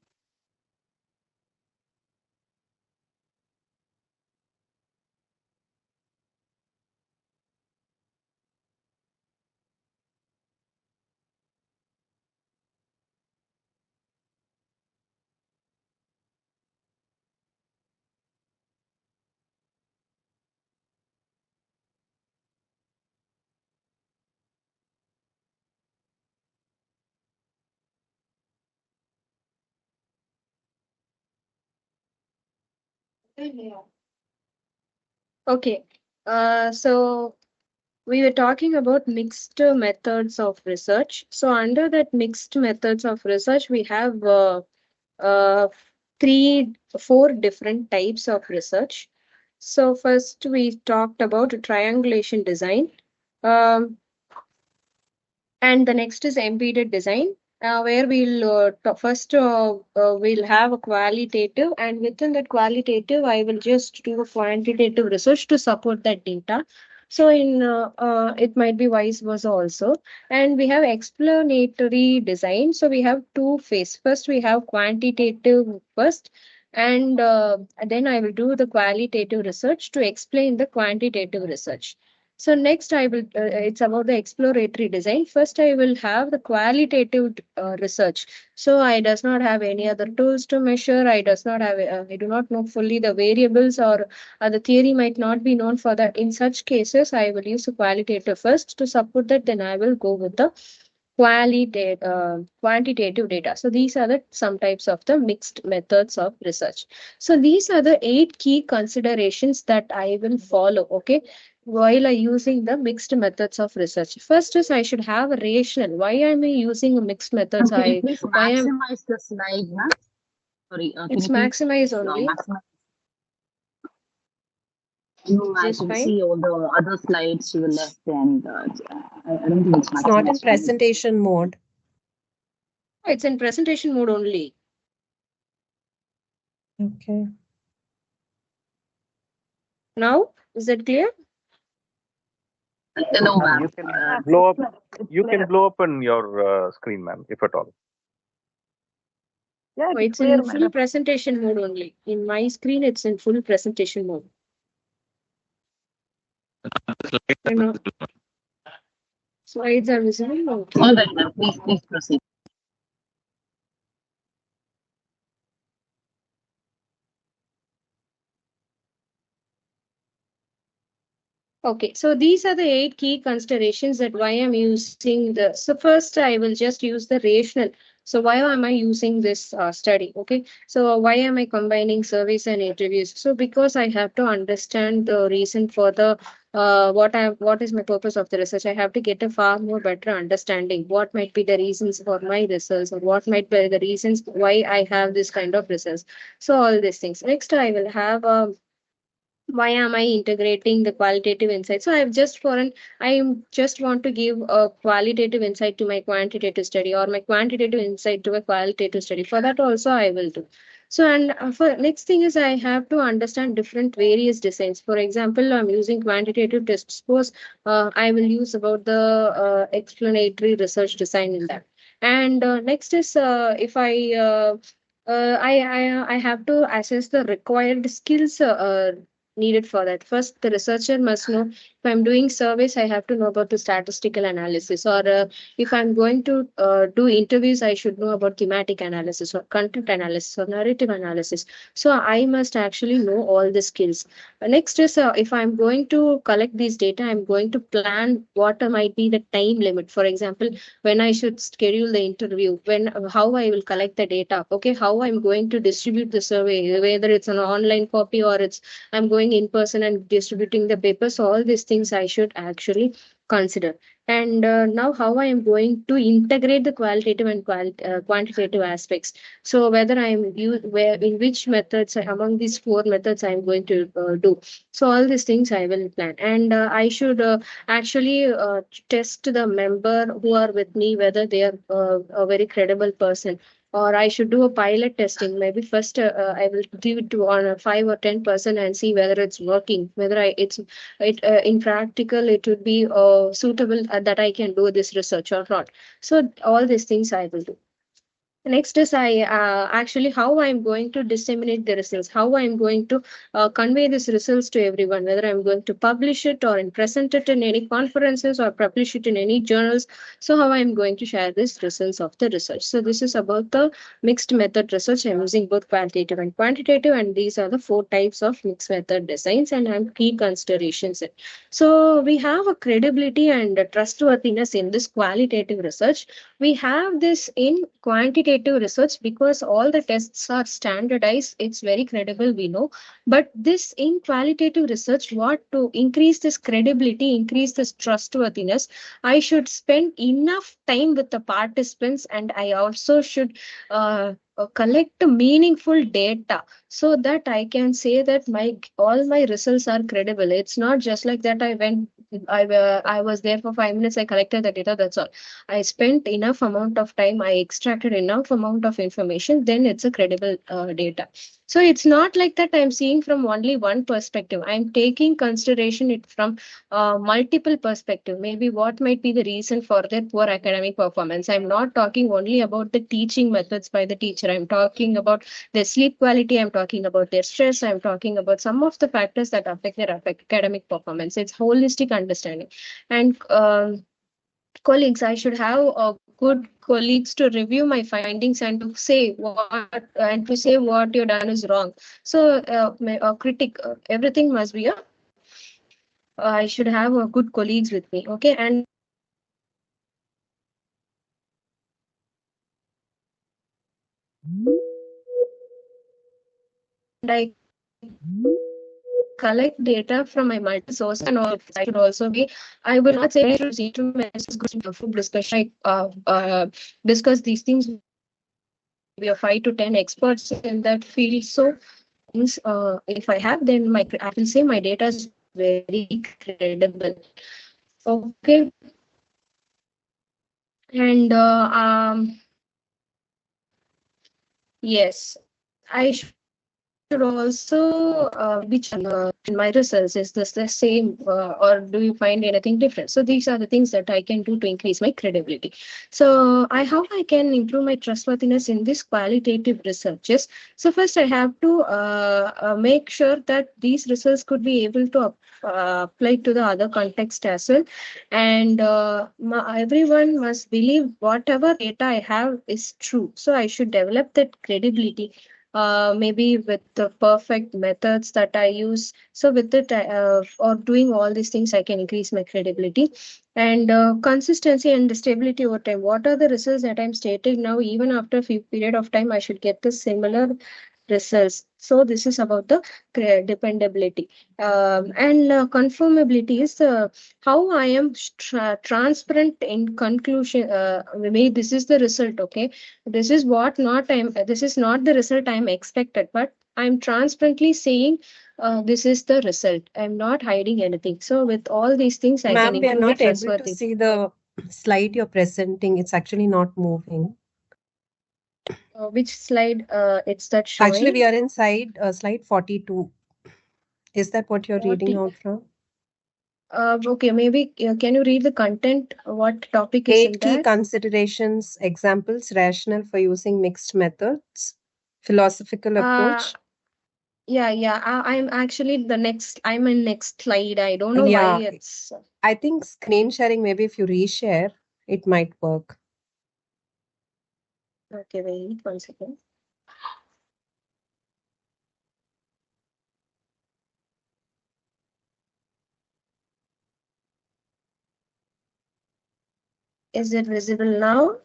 Okay. So we were talking about mixed methods of research. So under that mixed methods of research, we have uh, four different types of research. So first we talked about triangulation design. And the next is embedded design, where we'll have a qualitative, and within that qualitative, I will just do a quantitative research to support that data. So it might be vice versa also. And we have explanatory design. So we have two phases. First, we have quantitative first, and then I will do the qualitative research to explain the quantitative research. So next I will, it's about the exploratory design. First I will have the qualitative research. So I does not have any other tools to measure. I do not know fully the variables, or the theory might not be known for that. In such cases, I will use the qualitative first to support that. Then I will go with the quantitative data. So these are some types of the mixed methods of research. So these are the 8 key considerations that I will follow. Okay, while I using the mixed methods of research. First is I should have a rationale. Why am I using mixed methods?
Can you please maximize the slide, ma'am? Sorry,
It's maximize only.
No, I
Just
can
fine.
see all the other slides to the left, and I don't think it's
It's not in
maximized.
presentation mode.
It's in presentation mode only.
Okay.
Now, is that clear?
No, ma'am.
You can blow up. You can blow up on your screen, ma'am, if at all.
Yeah,
Oh,
it's
it's
clear,
in full
madam.
presentation mode only. In my screen, it's in full presentation mode. You know, slides are visible. Okay.
All right, ma'am. Please proceed.
Okay, so these are the 8 key considerations that why I'm using the. So first, I will just use the rationale. So why am I using this study? Okay, so why am I combining surveys and interviews? So because I have to understand the reason for the what is my purpose of the research. I have to get a far more better understanding. What might be the reasons for my research, or what might be the reasons why I have this kind of research. So all these things. Next, I will have why am I integrating the qualitative insight? So I just want to give a qualitative insight to my quantitative study, or my quantitative insight to a qualitative study. For that also I will do. So, and for next thing is I have to understand different various designs. For example, I'm using quantitative test scores. I will use about the explanatory research design in that. And next is if I have to assess the required skills needed for that. First, the researcher must know if I'm doing surveys, I have to know about the statistical analysis, or if I'm going to do interviews, I should know about thematic analysis, or content analysis, or narrative analysis. So I must actually know all the skills. Next is if I'm going to collect these data, I'm going to plan what might be the time limit. For example, when I should schedule the interview, how I will collect the data, okay, how I'm going to distribute the survey, whether it's an online copy or I'm going in person and distributing the paper. So all these things I should actually consider. And now how I am going to integrate the qualitative and quantitative aspects. So whether in which methods among these 4 methods I am going to do. So all these things I will plan. And I should actually test the member who are with me, whether they are a very credible person, or I should do a pilot testing. Maybe first I will give it to on a 5 or 10% and see whether it's working, whether in practical it would be suitable that I can do this research or not. So all these things I will do. Next is I actually how I'm going to disseminate the results, how I'm going to convey these results to everyone, whether I'm going to publish it or present it in any conferences or publish it in any journals. So how I'm going to share these results of the research. So this is about the mixed method research. I'm using both qualitative and quantitative, and these are the 4 types of mixed method designs and I'm key considerations. So we have a credibility and a trustworthiness in this qualitative research. We have this in quantitative qualitative research, because all the tests are standardized, it's very credible, we know. But this in qualitative research, what to increase this credibility, increase this trustworthiness, I should spend enough time with the participants, and I also should collect meaningful data, so that I can say that all my results are credible. It's not just like that I was there for 5 minutes, I collected the data, that's all. I spent enough amount of time, I extracted enough amount of information, then it's a credible data. So it's not like that I'm seeing from only one perspective. I'm taking consideration it from multiple perspective. Maybe what might be the reason for their poor academic performance. I'm not talking only about the teaching methods by the teacher. I'm talking about their sleep quality. I'm talking about their stress. I'm talking about some of the factors that affect their academic performance. It's holistic understanding. And colleagues, I should have a good colleagues to review my findings and to say what you've done is wrong. So a critic, everything must be I should have a good colleagues with me. Okay. And I collect data from my multi source, and all I should also be, I will not say I should see to food discussion, discuss these things. We are 5 to 10 experts in that field. So if I have, then I will say my data is very credible. Okay. And yes, I should also which in my results, is this the same or do you find anything different? So these are the things that I can do to increase my credibility. So how I can improve my trustworthiness in this qualitative researches. So first I have to make sure that these results could be able to apply to the other context as well. And everyone must believe whatever data I have is true. So I should develop that credibility. Maybe with the perfect methods that I use. So with it, or doing all these things, I can increase my credibility. And consistency and stability over time. What are the results that I'm stating now? Even after a few period of time, I should get the similar results. So this is about the dependability. And conformability is how I am transparent in conclusion. Maybe this is the result. Okay, this is not the result I'm expected, but I'm transparently saying this is the result. I'm not hiding anything. So with all these things, I can
Ma'am, we are
improve
not
the
able to
trustworthiness.
see the slide you're presenting. It's actually not moving.
Which slide it's that showing?
Actually, we are inside slide 42. Is that what you're reading
40.
out from?
Okay, maybe can you read the content? What topic is in
8 key
that?
considerations, examples, rationale for using mixed methods, philosophical approach.
Yeah. I'm actually I'm in next slide. I don't know
Yeah.
why it's.
I think screen sharing, maybe if you reshare, it might work.
Okay, wait 1 second. Is it visible now?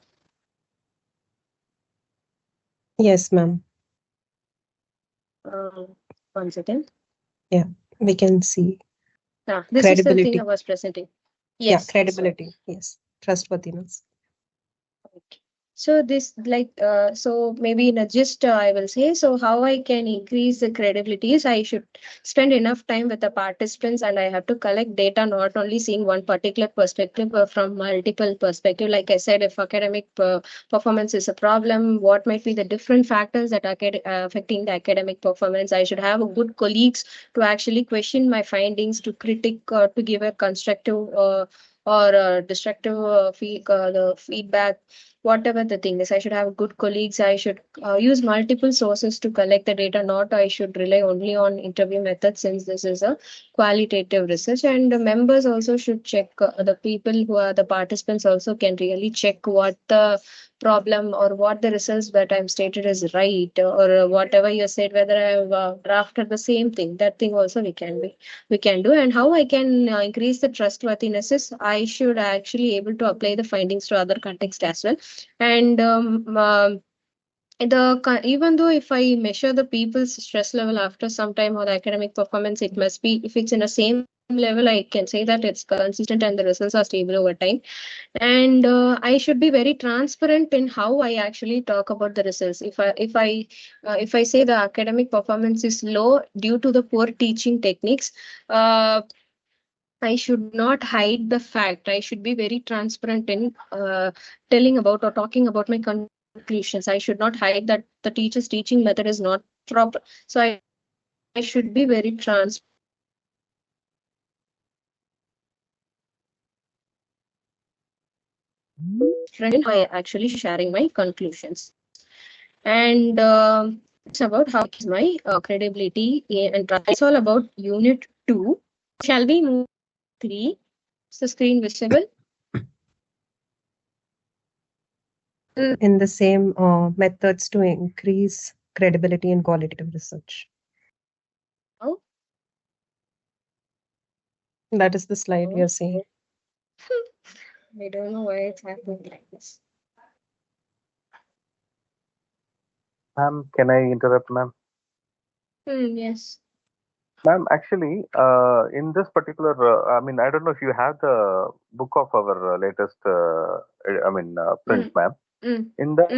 Yes, ma'am.
1 second.
We can see.
This is the thing
Credibility.
I was presenting.
Yeah,
Yes.
credibility. Yes, trustworthiness.
Okay. So this so maybe in a gist I will say, so how I can increase the credibility is I should spend enough time with the participants, and I have to collect data, not only seeing one particular perspective, but from multiple perspective. Like I said, if academic performance is a problem, what might be the different factors that are affecting the academic performance? I should have a good colleagues to actually question my findings, to critique, to give a constructive or destructive the feedback. Whatever the thing is, I should have good colleagues. I should use multiple sources to collect the data. Not I should rely only on interview methods, since this is a qualitative research. And the members also should check, the people who are the participants also can really check what the problem or what the results that I'm stated is right, or whatever you said, whether I've drafted the same thing. That thing also we can do. And how I can increase the trustworthiness is I should actually able to apply the findings to other context as well. And even though if I measure the people's stress level after some time or the academic performance, it must be, if it's in the same level, I can say that it's consistent and the results are stable over time. And I should be very transparent in how I actually talk about the results. If I say the academic performance is low due to the poor teaching techniques, I should not hide the fact. I should be very transparent in telling about or talking about my conclusions. I should not hide that the teacher's teaching method is not proper. So I should be very transparent. By actually sharing my conclusions. And it's about how is my credibility and trust. It's all about unit 2. Shall we move 3? Is the screen visible?
In the same methods to increase credibility in qualitative research.
Oh.
That is the slide we are seeing.
I don't know why it's happening like this.
Ma'am, can I interrupt, ma'am?
Yes.
Ma'am, actually, in this particular, I mean, I don't know if you have the book of our latest, print, ma'am. In that,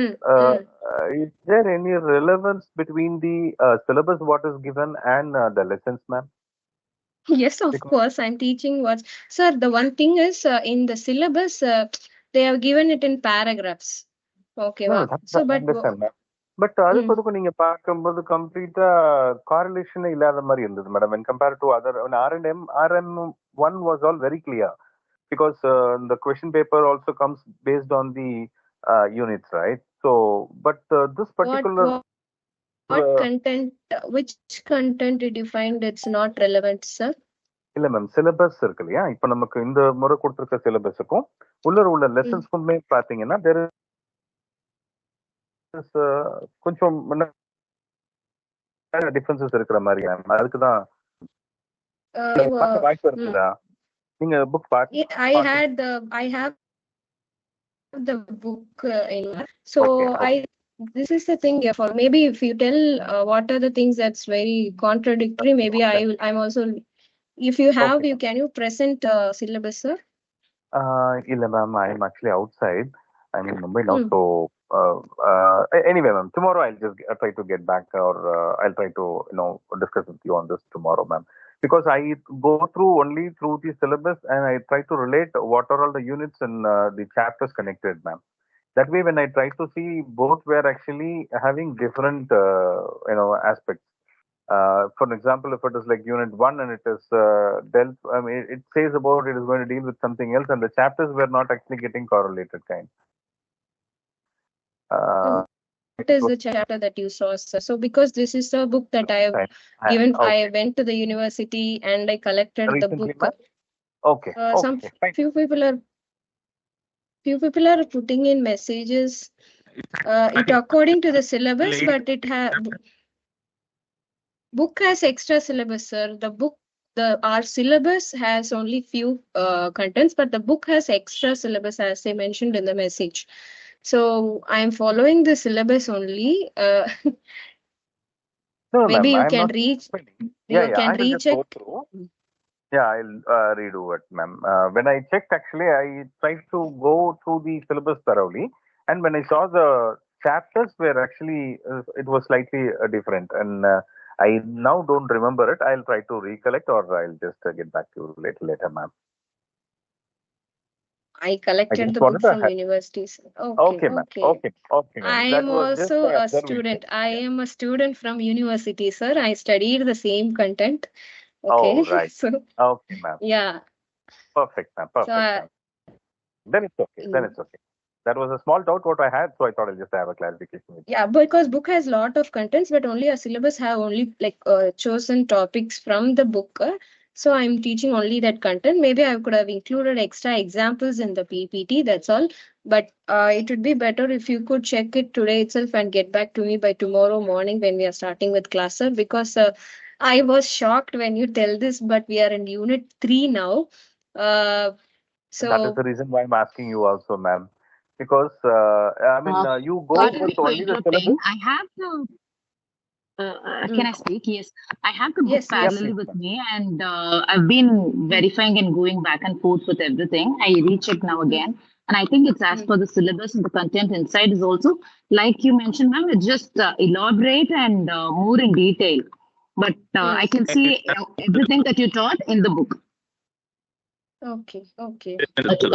is there any relevance between the syllabus what is given and the lessons, ma'am?
Yes, of course. I'm teaching what, sir. The one thing is in the syllabus, they have given it in paragraphs. Okay,
No,
wow. So, but
understand, ma'am. But அதுக்கு அதுக்கு நீங்க பார்க்கும்போது கம்ப்ளீட்டா காரிலேஷனே இல்லாத மாதிரி இருந்தது madam when compared to other RM1 was all very clear because the question paper also comes based on the units, right? So but this particular
what content, which content did you find it's not relevant, sir?
இல்ல ma'am syllabus இருக்கு இல்லையா, இப்ப நமக்கு இந்த முறை கொடுத்திருக்க சிலபஸுக்கும் உள்ள லெசன்ஸ்க்குமே பாத்தீங்கன்னா கொஞ்சம் டிஃபரன்சஸ் இருக்கிற மாதிரி அதுக்குதான் வாய்ப்பு இருக்குதா? நீங்க book
I have the book in, so okay. This is the thing here for maybe if you tell what are the things that's very contradictory, maybe I'm also, if you have, okay. Can you present syllabus, sir?
Illa ma'am, I'm actually outside. I'm in Mumbai now, so anyway, ma'am, tomorrow I'll just try to get back, or I'll try to discuss with you on this tomorrow, ma'am. Because I go through only through the syllabus and I try to relate what are all the units and the chapters connected, ma'am. That way, when I try to see, both were actually having different, aspects. For example, if it is like unit 1 and it is dealt, I mean, it says about it is going to deal with something else, and the chapters were not actually getting correlated kind.
What is the chapter that you saw, sir? So because this is a book that I have given, okay. I went to the university and I collected recently, the book.
Okay.
Some few people are putting in messages. It according to the syllabus, but it book has extra syllabus, sir. Our syllabus has only few contents, but the book has extra syllabus as they mentioned in the message. So I'm following the syllabus only.
No,
maybe you
I'm
can recheck.
Go through. Yeah, I'll redo it, ma'am. When I checked, actually, I tried to go through the syllabus thoroughly, and when I saw the chapters were actually it was slightly different, and I now don't remember it. I'll try to recollect, or I'll just get back to you later, ma'am.
I collected the book from universities.
Okay, ma'am. Okay.
I am also a student. I am a student from university, sir. I studied the same content. Okay.
Oh, right.
So,
okay, ma'am.
Yeah.
Perfect, ma'am. Ma'am. Then it's okay. That was a small doubt what I had, so I thought I'll just have a clarification with you.
Yeah, because book has lot of contents, but only a syllabus have only like chosen topics from the book. So I'm teaching only that content. Maybe I could have included extra examples in the PPT. That's all. But it would be better if you could check it today itself and get back to me by tomorrow morning when we are starting with class, sir. Because I was shocked when you tell this, but we are in unit 3 now. So
that is the reason why I'm asking you also, ma'am. because you go
Pardon
with
me for
only the
interrupting.
syllabus.
I have the. Can I speak? Yes, I have the book
Yes, yes.
parallelly with me, and I've been verifying and going back and forth with everything. I recheck now again, and I think it's as per the syllabus, and the content inside is also like you mentioned, ma'am. It's just elaborate and more in detail, but I can see everything that you taught in the book.
Okay, okay.
To